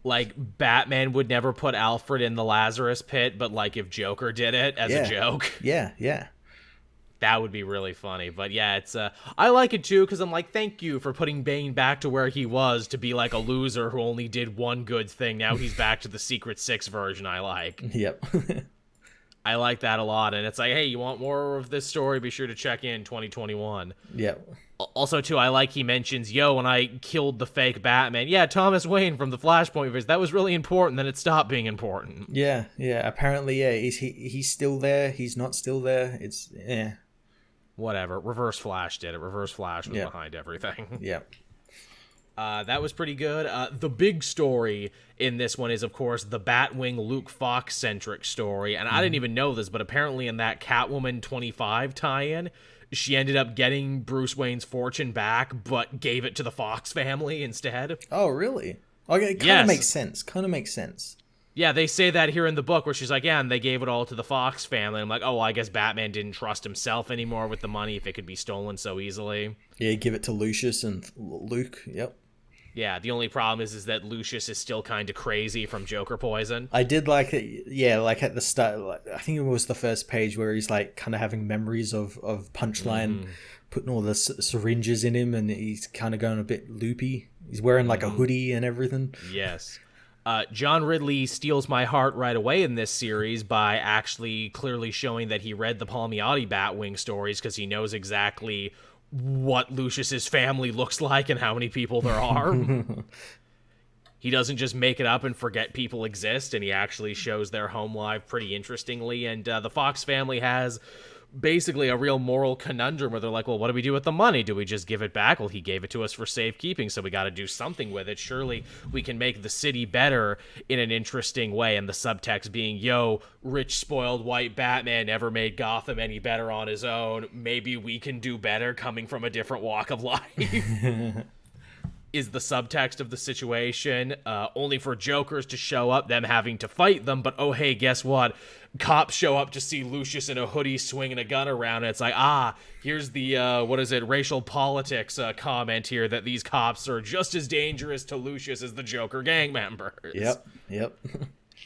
Like Batman would never put Alfred in the Lazarus pit, but like if Joker did it as a joke, yeah, that would be really funny. But yeah, it's I like it too because I'm like, thank you for putting Bane back to where he was, to be like a loser who only did one good thing. Now he's back to the Secret Six version I like. Yep. I like that a lot, and it's like, hey, you want more of this story? Be sure to check in 2021. Yeah. Also, too, I like he mentions, when I killed the fake Batman. Yeah, Thomas Wayne from the Flashpoint vision. That was really important, then it stopped being important. Yeah. Apparently, he's still there. He's not still there. It's, Whatever. Reverse Flash did it. Reverse Flash was behind everything. Yeah. That was pretty good. The big story in this one is, of course, the Batwing Luke Fox centric story. And I didn't even know this, but apparently in that Catwoman 25 tie-in, she ended up getting Bruce Wayne's fortune back, but gave it to the Fox family instead. Oh, really? Okay, it kind of makes sense. Kind of makes sense. Yeah, they say that here in the book where she's like, yeah, and they gave it all to the Fox family. I'm like, oh, well, I guess Batman didn't trust himself anymore with the money if it could be stolen so easily. Yeah, give it to Lucius and Luke. Yep. Yeah, the only problem is that Lucius is still kind of crazy from Joker poison. I did like it. Yeah, like at the start, like, I think it was the first page where he's like kind of having memories of Punchline putting all the syringes in him, and he's kind of going a bit loopy. He's wearing like a hoodie and everything. Yes. John Ridley steals my heart right away in this series by actually clearly showing that he read the Palmiotti Batwing stories because he knows exactly what Lucius's family looks like and how many people there are. He doesn't just make it up and forget people exist, and he actually shows their home life pretty interestingly. And the Fox family has basically a real moral conundrum where they're like, well, what do we do with the money? Do we just give it back? Well, he gave it to us for safekeeping, so we got to do something with it. Surely we can make the city better in an interesting way. And the subtext being, yo, rich, spoiled white Batman never made Gotham any better on his own. Maybe we can do better coming from a different walk of life. Is the subtext of the situation, only for Jokers to show up, them having to fight them, but oh hey, guess what? Cops show up to see Lucius in a hoodie swinging a gun around, and it's like, here's the, racial politics comment here, that these cops are just as dangerous to Lucius as the Joker gang members. Yep.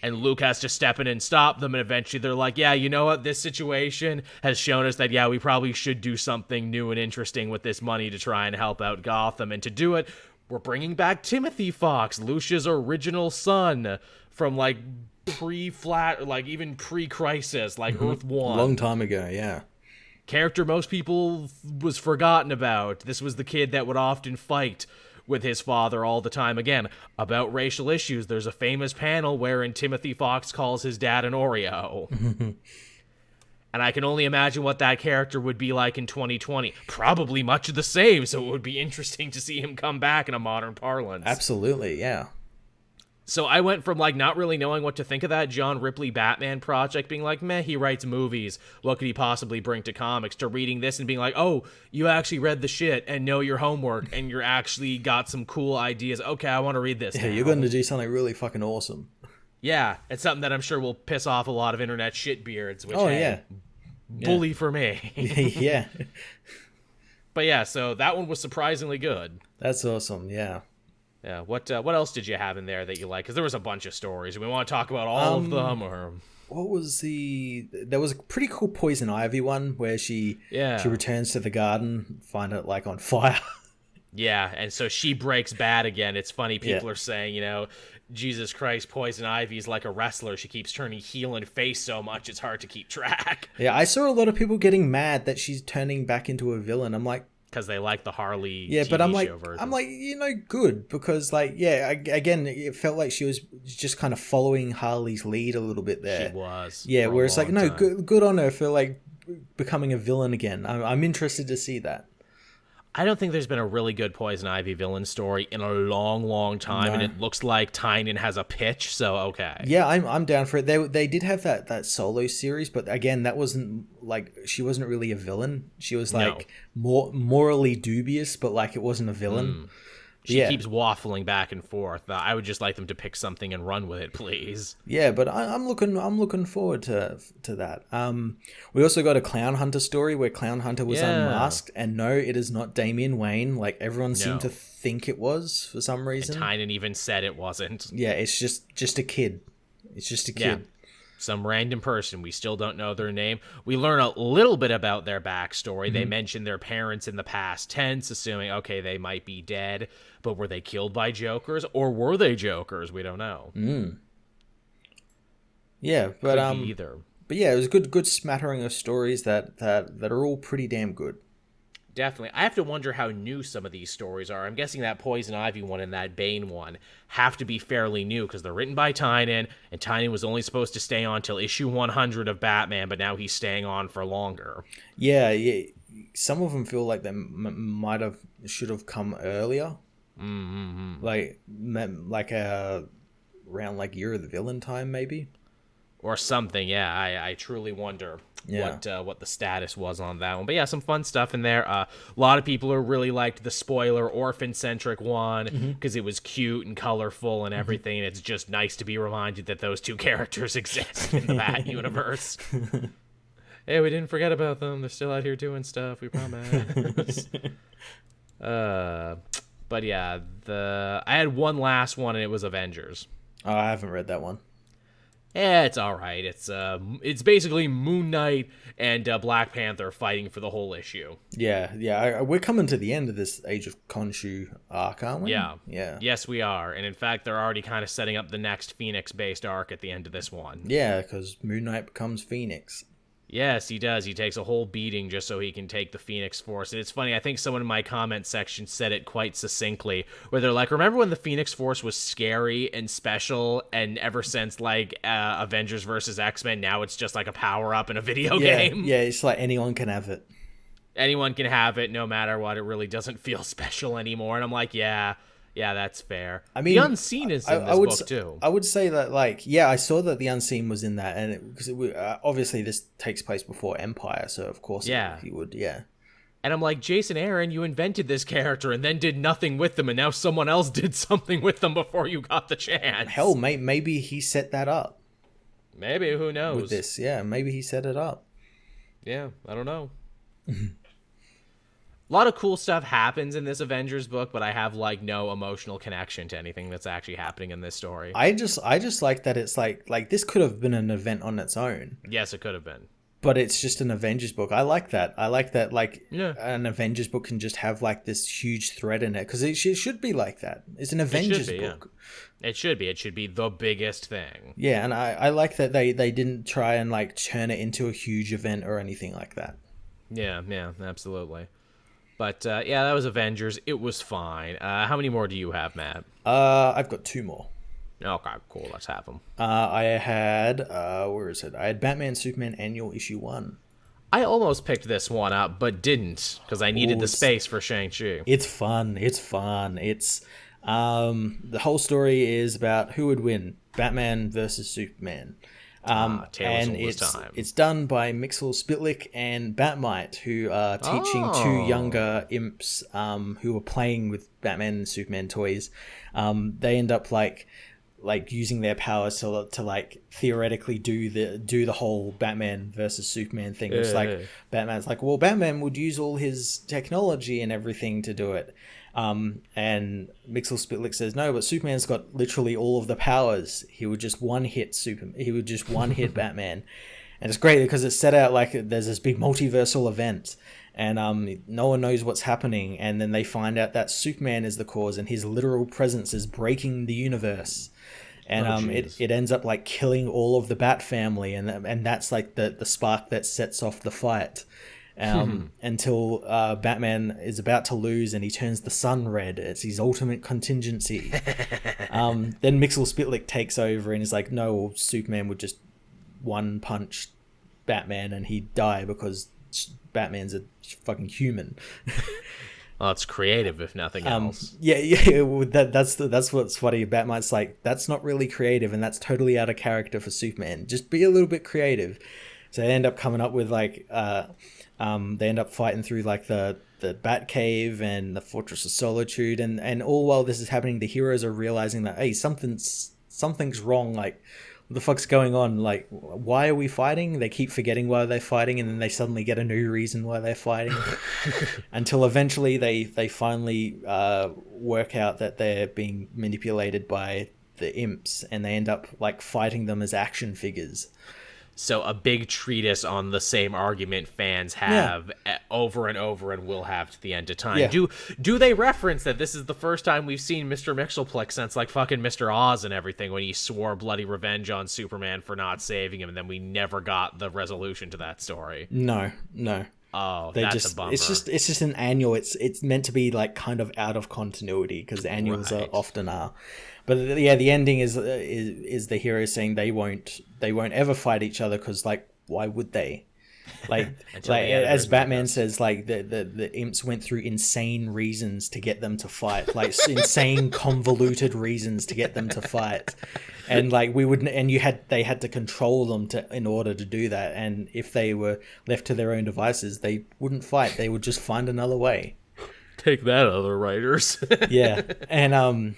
And Luke has to step in and stop them, and eventually they're like, yeah, you know what? This situation has shown us that, yeah, we probably should do something new and interesting with this money to try and help out Gotham, and to do it, we're bringing back Timothy Fox, Lucia's original son, from, like, even pre-Crisis, like Earth 1. Long time ago, yeah. Character most people was forgotten about. This was the kid that would often fight with his father all the time. Again, about racial issues, there's a famous panel wherein Timothy Fox calls his dad an Oreo. And I can only imagine what that character would be like in 2020. Probably much the same, so it would be interesting to see him come back in a modern parlance. Absolutely, yeah. So I went from, like, not really knowing what to think of that John Ripley Batman project, being like, meh, he writes movies, what could he possibly bring to comics, to reading this and being like, oh, you actually read the shit and know your homework, and you're actually got some cool ideas. Okay, I want to read this now. You're going to do something really fucking awesome. Yeah, it's something that I'm sure will piss off a lot of internet shitbeards, which, bully for me. Yeah. But yeah, so that one was surprisingly good. That's awesome, yeah. Yeah, what else did you have in there that you like? Because there was a bunch of stories. Do we want to talk about all of them, or what was there was a pretty cool Poison Ivy one where she returns to the garden, find it like on fire. Yeah, and so she breaks bad again. It's funny, people are saying, Jesus Christ, Poison Ivy's like a wrestler. She keeps turning heel and face so much it's hard to keep track. Yeah, I saw a lot of people getting mad that she's turning back into a villain. I'm like, because they like the Harley TV but I'm like, good, because again, it felt like she was just kind of following Harley's lead a little bit there. She was. Yeah, where it's like, no, good on her for like becoming a villain again. I'm interested to see that. I don't think there's been a really good Poison Ivy villain story in a long, long time, and it looks like Tynion has a pitch, so okay. Yeah, I'm down for it. They did have that solo series, but again, that wasn't like, she wasn't really a villain. She was like more morally dubious, but like it wasn't a villain. She keeps waffling back and forth. I would just like them to pick something and run with it, please. Yeah, but I'm looking forward to that. We also got a Clown Hunter story where Clown Hunter was unmasked, and no, it is not Damian Wayne. Like everyone seemed to think it was for some reason. And Tynion even said it wasn't. Yeah, it's just a kid. It's just a kid. Yeah. Some random person. We still don't know their name. We learn a little bit about their backstory. They mention their parents in the past tense, assuming, okay, they might be dead, but were they killed by Jokers, or were they Jokers? We don't know. Yeah, but either. But yeah, it was a good smattering of stories that are all pretty damn good. Definitely. I have to wonder how new some of these stories are. I'm guessing that Poison Ivy one and that Bane one have to be fairly new because they're written by Tynion, and Tynion was only supposed to stay on till issue 100 of Batman, but now he's staying on for longer. Yeah. Some of them feel like they should have come earlier. like around like Year of the Villain time, maybe. Or something, yeah. I truly wonder what the status was on that one. But yeah, some fun stuff in there. A lot of people are really liked the spoiler orphan-centric one because it was cute and colorful and everything. And it's just nice to be reminded that those two characters exist in the Bat universe. Hey, we didn't forget about them. They're still out here doing stuff, we promise. But yeah, I had one last one, and it was Avengers. Oh, I haven't read that one. Yeah, it's all right. It's basically Moon Knight and Black Panther fighting for the whole issue. Yeah. We're coming to the end of this Age of Khonshu arc, aren't we? Yeah. Yeah. Yes, we are. And in fact, they're already kind of setting up the next Phoenix-based arc at the end of this one. Yeah, because Moon Knight becomes Phoenix. Yes, he does. He takes a whole beating just so he can take the Phoenix Force. And it's funny, I think someone in my comment section said it quite succinctly, where they're like, remember when the Phoenix Force was scary and special, and ever since, like, Avengers versus X-Men, now it's just like a power-up in a video game? Yeah, it's like anyone can have it. Anyone can have it, no matter what. It really doesn't feel special anymore. And I'm like, yeah, that's fair. I mean, the Unseen is in this book, too. I would say that, like, yeah, I saw that the Unseen was in that, and because obviously this takes place before Empire, so of course he would, yeah. And I'm like, Jason Aaron, you invented this character and then did nothing with them, and now someone else did something with them before you got the chance. Hell, maybe he set that up. Maybe, who knows? With this, yeah, maybe he set it up. Yeah, I don't know. A lot of cool stuff happens in this Avengers book, but I have like no emotional connection to anything that's actually happening in this story. I just like that it's like this could have been an event on its own. Yes, it could have been. But it's just an Avengers book. I like that. An Avengers book can just have like this huge thread in it because it should be like that. It's an Avengers book. Yeah. It should be. It should be the biggest thing. Yeah, and I like that they didn't try and like turn it into a huge event or anything like that. Yeah, absolutely. But yeah, that was Avengers. It was fine. How many more do you have, Matt? I've got 2 more. Okay, cool. Let's have them. I had where is it? I had Batman Superman Annual Issue 1. I almost picked this one up, but didn't because I needed the space for Shang-Chi. It's fun. It's the whole story is about who would win, Batman versus Superman. And it's done by Mixel Spitlick and Batmite, who are teaching 2 younger imps who are playing with Batman and Superman toys. They end up like using their powers to like theoretically do the whole Batman versus Superman thing. It's like Batman's like, well, Batman would use all his technology and everything to do it. And Mixel Spitlick says no, but Superman's got literally all of the powers. He would just one hit Batman. And it's great because it's set out like there's this big multiversal event, and no one knows what's happening, and then they find out that Superman is the cause, and his literal presence is breaking the universe. And it ends up like killing all of the Bat family, and that's like the spark that sets off the fight. Until Batman is about to lose and he turns the sun red. It's his ultimate contingency. Then Mixel Spitlick takes over and is like, no, Superman would just one punch Batman and he'd die because Batman's a fucking human. Well, it's creative if nothing else. That's what's funny. Batman's like, that's not really creative and that's totally out of character for Superman. Just be a little bit creative. So they end up coming up with like... they end up fighting through like the Batcave and the Fortress of Solitude, and all while this is happening, the heroes are realizing that, hey, something's wrong. Like, what the fuck's going on? Like, why are we fighting? They keep forgetting why they're fighting, and then they suddenly get a new reason why they're fighting. Until eventually they finally work out that they're being manipulated by the imps, and they end up like fighting them as action figures. So a big treatise on the same argument fans have over and over and will have to the end of time. Yeah. Do they reference that this is the first time we've seen Mr. Mxyzptlk since like fucking Mr. Oz and everything, when he swore bloody revenge on Superman for not saving him, and then we never got the resolution to that story? No. Oh, that's a bummer. It's just an annual. It's meant to be like kind of out of continuity because annuals often are. But yeah, the ending is the hero saying they won't ever fight each other because like why would they? Until the editors as make Batman us. says, like the imps went through insane reasons to get them to fight, like insane convoluted reasons to get them to fight, and like we wouldn't, and they had to control them to in order to do that, and if they were left to their own devices, they wouldn't fight. They would just find another way. Take that, other writers. Yeah, and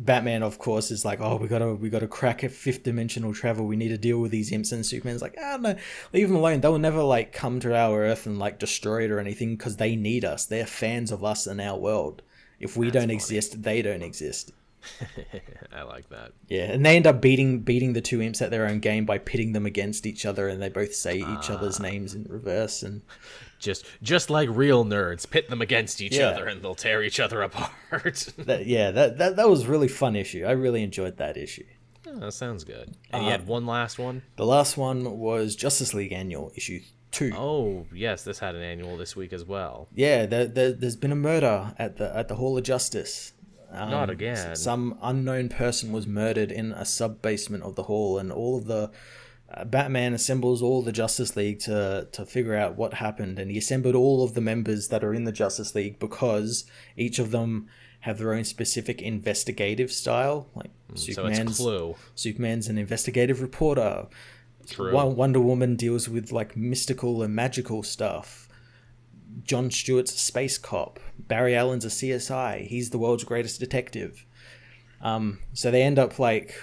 Batman, of course, is like, oh, we gotta crack a fifth dimensional travel. We need to deal with these imps, and Superman's like, ah, no, leave them alone. They'll never like come to our Earth and like destroy it or anything because they need us. They're fans of us and our world. If we don't exist, they don't exist. I like that. Yeah, and they end up beating the two imps at their own game by pitting them against each other, and they both say each other's names in reverse. And just like real nerds, pit them against each other and they'll tear each other apart. That was a really fun issue. I really enjoyed that issue. Oh, that sounds good. And you had one last one? The last one was Justice League Annual issue 2. Oh, yes, this had an annual this week as well. Yeah, there's been a murder at the Hall of Justice. Not again. Some unknown person was murdered in a sub-basement of the hall, and all of the Batman assembles all the Justice League to figure out what happened, and he assembled all of the members that are in the Justice League because each of them have their own specific investigative style. Like Superman's an investigative reporter. True. Wonder Woman deals with like mystical and magical stuff. John Stewart's a space cop. Barry Allen's a CSI. He's the world's greatest detective. So they end up like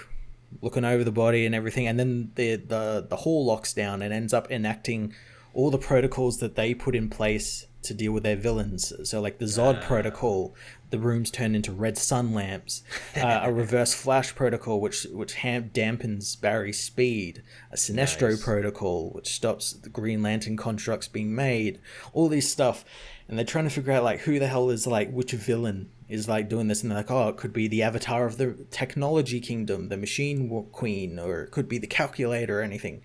looking over the body and everything, and then the hall locks down and ends up enacting all the protocols that they put in place to deal with their villains. So like the Zod protocol, the rooms turn into red sun lamps. A reverse flash protocol, which dampens Barry's speed. A Sinestro protocol, which stops the Green Lantern constructs being made. All these stuff. And they're trying to figure out like who the hell is like which villain is like doing this, and they're like, oh, it could be the Avatar of the Technology Kingdom, the Machine Queen, or it could be the Calculator or anything.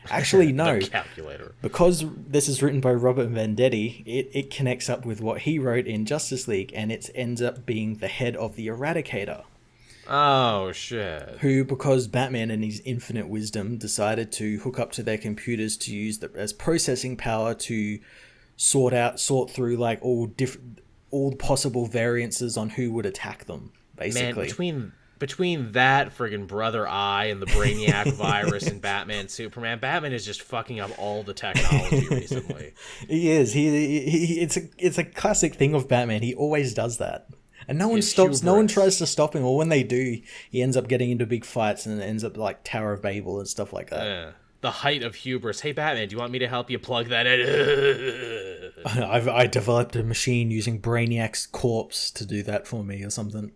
Actually, no. The Calculator. Because this is written by Robert Venditti, it connects up with what he wrote in Justice League, and it ends up being the head of the Eradicator. Oh, shit. Who, because Batman in his infinite wisdom decided to hook up to their computers to use as processing power to sort through like all possible variances on who would attack them, basically. Man, between that friggin' Brother Eye and the Brainiac virus and Superman is just fucking up all the technology recently. He is. It's a classic thing of Batman. He always does that. And no one stops. Hubris. No one tries to stop him, or when they do, he ends up getting into big fights and it ends up like Tower of Babel and stuff like that. Yeah. The height of hubris. Hey, Batman, do you want me to help you plug that in? I developed a machine using Brainiac's corpse to do that for me or something.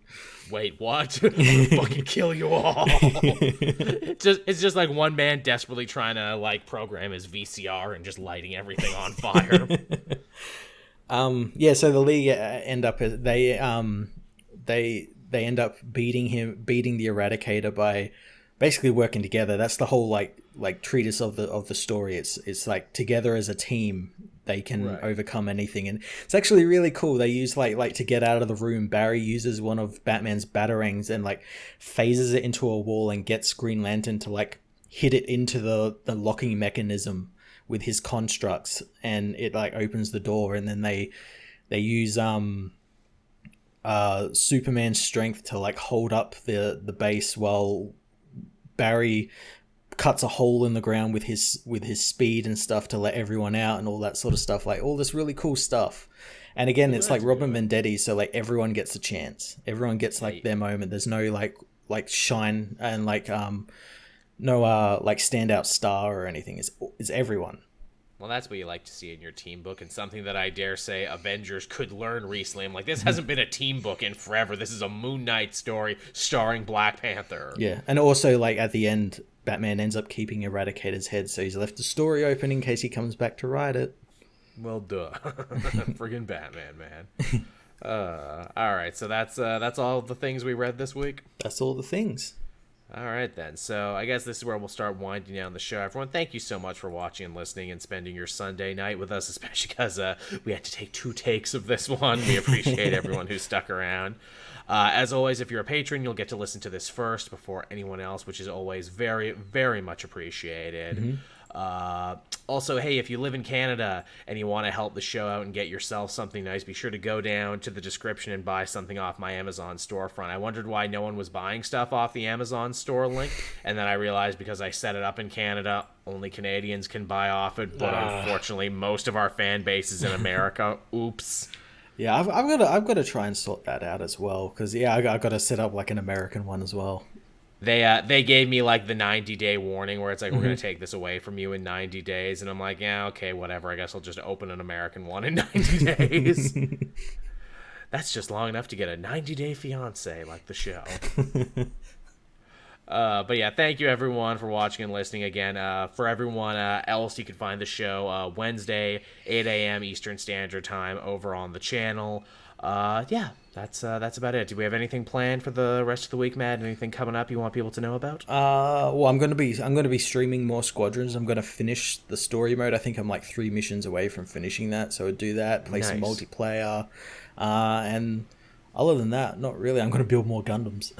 Wait, what? I'm gonna fucking kill you all. It's just like one man desperately trying to like program his VCR and just lighting everything on fire. So the League end up they end up beating the Eradicator by basically working together. That's the whole like treatise of the story. It's like together as a team they can overcome anything, and it's actually really cool. They use like to get out of the room, Barry uses one of Batman's batarangs and like phases it into a wall and gets Green Lantern to like hit it into the locking mechanism with his constructs, and it like opens the door, and then they use Superman's strength to like hold up the base while Barry cuts a hole in the ground with his speed and stuff to let everyone out and all that sort of stuff, like all this really cool stuff. And again, it's like Robin Venditti, so like everyone gets a chance, everyone gets like their moment. There's no like shine and like no like standout star or anything. It's everyone. Well, that's what you like to see in your team book, and something that I dare say Avengers could learn recently. I'm like, this hasn't been a team book in forever. This is a Moon Knight story starring Black Panther. Yeah, and also, like, at the end, Batman ends up keeping Eradicator's head, so he's left the story open in case he comes back to write it. Well, duh. Friggin' Batman, man. All right, so that's all the things we read this week? That's all the things. All right, then. So I guess this is where we'll start winding down the show. Everyone, thank you so much for watching and listening and spending your Sunday night with us, especially because we had to take 2 takes of this one. We appreciate everyone who stuck around. As always, if you're a patron, you'll get to listen to this first before anyone else, which is always very, very much appreciated. Also, hey, if you live in Canada and you want to help the show out and get yourself something nice, be sure to go down to the description and buy something off my Amazon storefront. I wondered why no one was buying stuff off the Amazon store link, and then I realized because I set it up in Canada, only Canadians can buy off it, but unfortunately most of our fan base is in America. Oops. Yeah, I've got to try and sort that out as well, because I got to set up like an American one as well. They gave me like the 90-day warning where it's like, we're going to take this away from you in 90 days. And I'm like, yeah, okay, whatever. I guess I'll just open an American one in 90 days. That's just long enough to get a 90-day fiance like the show. But yeah, thank you everyone for watching and listening again. For everyone else, you can find the show Wednesday, 8 a.m. Eastern Standard Time over on the channel. Yeah, that's about it. Do we have anything planned for the rest of the week, Matt? Anything coming up you want people to know about? Well, I'm gonna be streaming more Squadrons. I'm gonna finish the story mode. I think I'm like 3 missions away from finishing that, so I'll do that. Play some multiplayer, and other than that, not really. I'm gonna build more Gundams.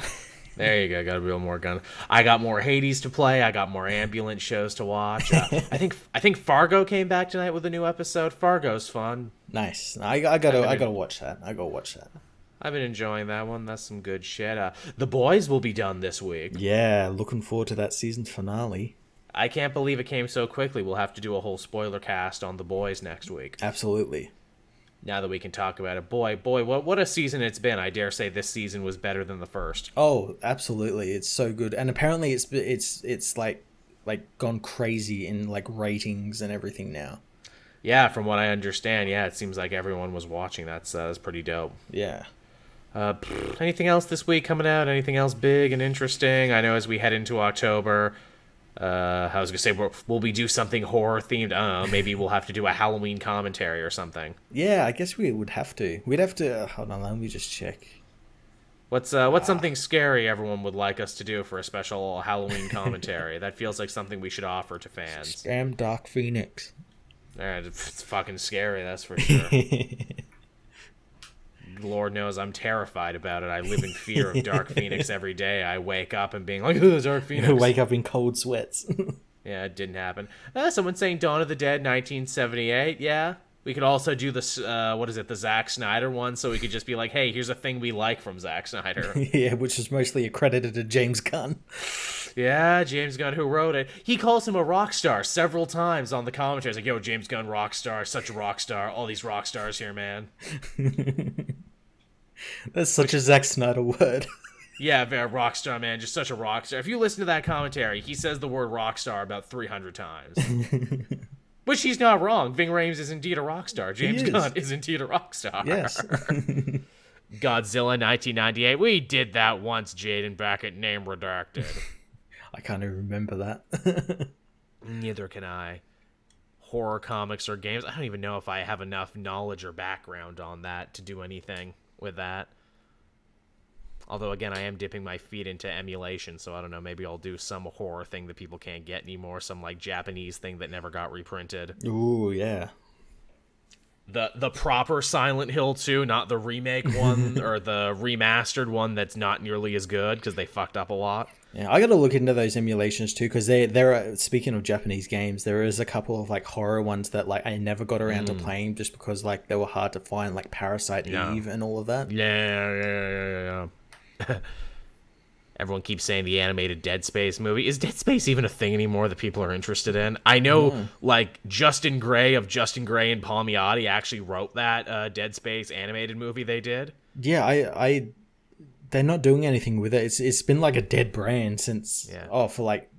There you go. Got to build more gun. I got more Hades to play. I got more ambulance shows to watch. I think Fargo came back tonight with a new episode. Fargo's fun. Nice. I gotta watch that. I've been enjoying that one. That's some good shit. The Boys will be done this week. Yeah, looking forward to that season finale. I can't believe it came so quickly. We'll have to do a whole spoiler cast on The Boys next week. Absolutely. Now that we can talk about it, boy, what a season it's been. I dare say this season was better than the first. Oh, absolutely. It's so good. And apparently it's like gone crazy in like ratings and everything now. Yeah, from what I understand, yeah, it seems like everyone was watching. That's pretty dope. Yeah. Anything else this week coming out? Anything else big and interesting? I know as we head into October, I was gonna say will we do something horror themed? I don't know. Maybe we'll have to do a Halloween commentary or something. Yeah, I guess we would have to. We'd have to. Hold on, let me just check. What's something scary everyone would like us to do for a special Halloween commentary? That feels like something we should offer to fans. Scam Dark Phoenix. It's fucking scary, that's for sure. Lord knows I'm terrified about it. I live in fear of Dark Phoenix every day. I wake up and being like, "Oh, Dark Phoenix." Wake up in cold sweats. Yeah, it didn't happen. Someone's saying Dawn of the Dead 1978. Yeah. We could also do this, the Zack Snyder one, so we could just be like, hey, here's a thing we like from Zack Snyder. Yeah, which is mostly accredited to James Gunn. Yeah, James Gunn, who wrote it. He calls him a rock star several times on the commentary. He's like, yo, James Gunn, rock star, such a rock star. All these rock stars here, man. That's such a Zack Snyder word. Yeah, rock star, man. Just such a rock star. If you listen to that commentary, he says the word rock star about 300 times. Which he's not wrong. Ving Rhames is indeed a rock star. James Gunn is indeed a rock star. Yes. Godzilla 1998. We did that once, Jaden Brackett, name redacted. I can't even remember that. Neither can I. Horror comics or games. I don't even know if I have enough knowledge or background on that to do anything with that. Although, again, I am dipping my feet into emulation, so I don't know, maybe I'll do some horror thing that people can't get anymore, some, like, Japanese thing that never got reprinted. Ooh, yeah. The proper Silent Hill 2, not the remake one, or the remastered one that's not nearly as good, because they fucked up a lot. Yeah, I gotta look into those emulations, too, because there are, speaking of Japanese games, there is a couple of, like, horror ones that, like, I never got around to playing, just because, like, they were hard to find, like, Parasite Eve and all of that. Yeah. Everyone keeps saying the animated Dead Space movie. Is Dead Space even a thing anymore that people are interested in? I know, like, Justin Gray of Justin Gray and Palmiotti actually wrote that Dead Space animated movie they did. Yeah, they're not doing anything with it. It's been like a dead brand since, for like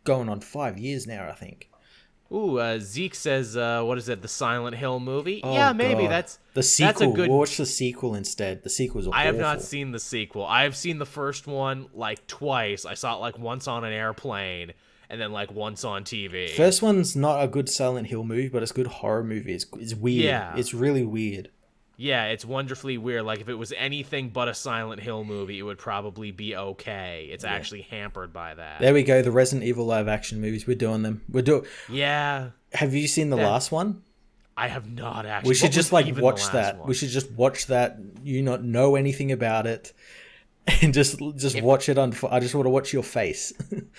going on 5 years now, I think. Ooh, Zeke says, what is it, the Silent Hill movie? Oh, yeah, maybe. God. That's the sequel. That's a good... We'll watch the sequel instead. The sequel's awful. I have not seen the sequel. I have seen the first one, like, twice. I saw it, like, once on an airplane, and then, like, once on TV. First one's not a good Silent Hill movie, but it's a good horror movie. It's weird. Yeah. It's really weird. Yeah, it's wonderfully weird. Like, if it was anything but a Silent Hill movie, it would probably be okay. It's actually hampered by that. There we go. The Resident Evil live-action movies. We're doing them. Yeah. Have you seen the last one? I have not, actually. We should just, like, watch that. We should just watch that. You not know anything about it. and just watch it on. I just want to watch your face.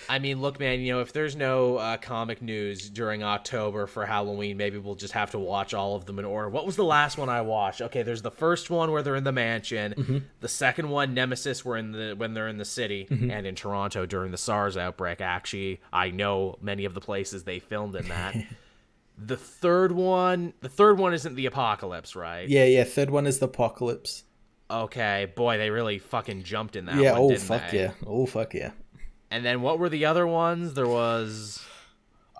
I mean, look, man, if there's no comic news during October for Halloween, maybe we'll just have to watch all of them in order. What was the last one I watched? Okay, there's the first one where they're in the mansion. Mm-hmm. The second one, Nemesis, when they're in the city and in Toronto during the SARS outbreak. Actually, I know many of the places they filmed in that. The third one isn't the apocalypse, right? Yeah. Third one is the apocalypse. Okay, boy, they really fucking jumped in that Yeah. one, Oh didn't fuck they? yeah. Oh fuck yeah. And then what were the other ones? There was...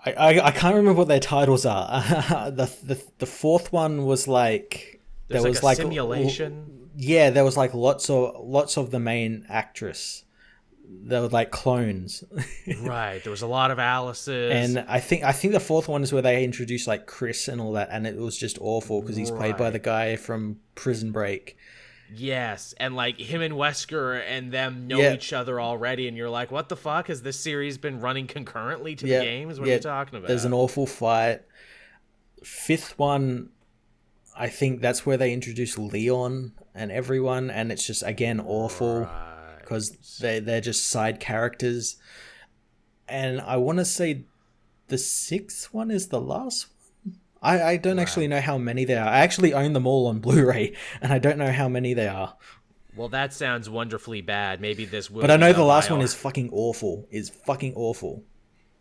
I can't remember what their titles are. The fourth one was like There's there like was a like simulation. Yeah, there was like lots of the main actress. They were like clones. Right. There was a lot of Alice's. And I think the fourth one is where they introduced like Chris and all that, and it was just awful because he's played by the guy from Prison Break. Yes, and like him and Wesker and them know each other already, and you're like, what the fuck? Has this series been running concurrently to the games? What are you talking about? There's an awful fight. Fifth one, I think that's where they introduce Leon and everyone, and it's just again awful because they're just side characters. And I want to say the sixth one is the last one. I don't actually know how many there are. I actually own them all on Blu-ray, and I don't know how many there are. Well, that sounds wonderfully bad. Maybe this will. But I know the last one is fucking awful. Is fucking awful.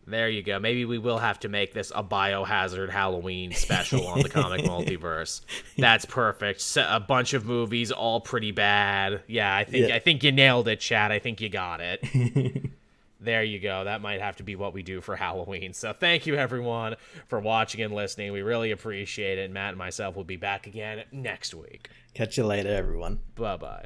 There you go. Maybe we will have to make this a Biohazard Halloween special on the comic multiverse. That's perfect. A bunch of movies, all pretty bad. Yeah, I think you nailed it, Chad. I think you got it. There you go. That might have to be what we do for Halloween. So thank you, everyone, for watching and listening. We really appreciate it. Matt and myself will be back again next week. Catch you later, everyone. Bye-bye.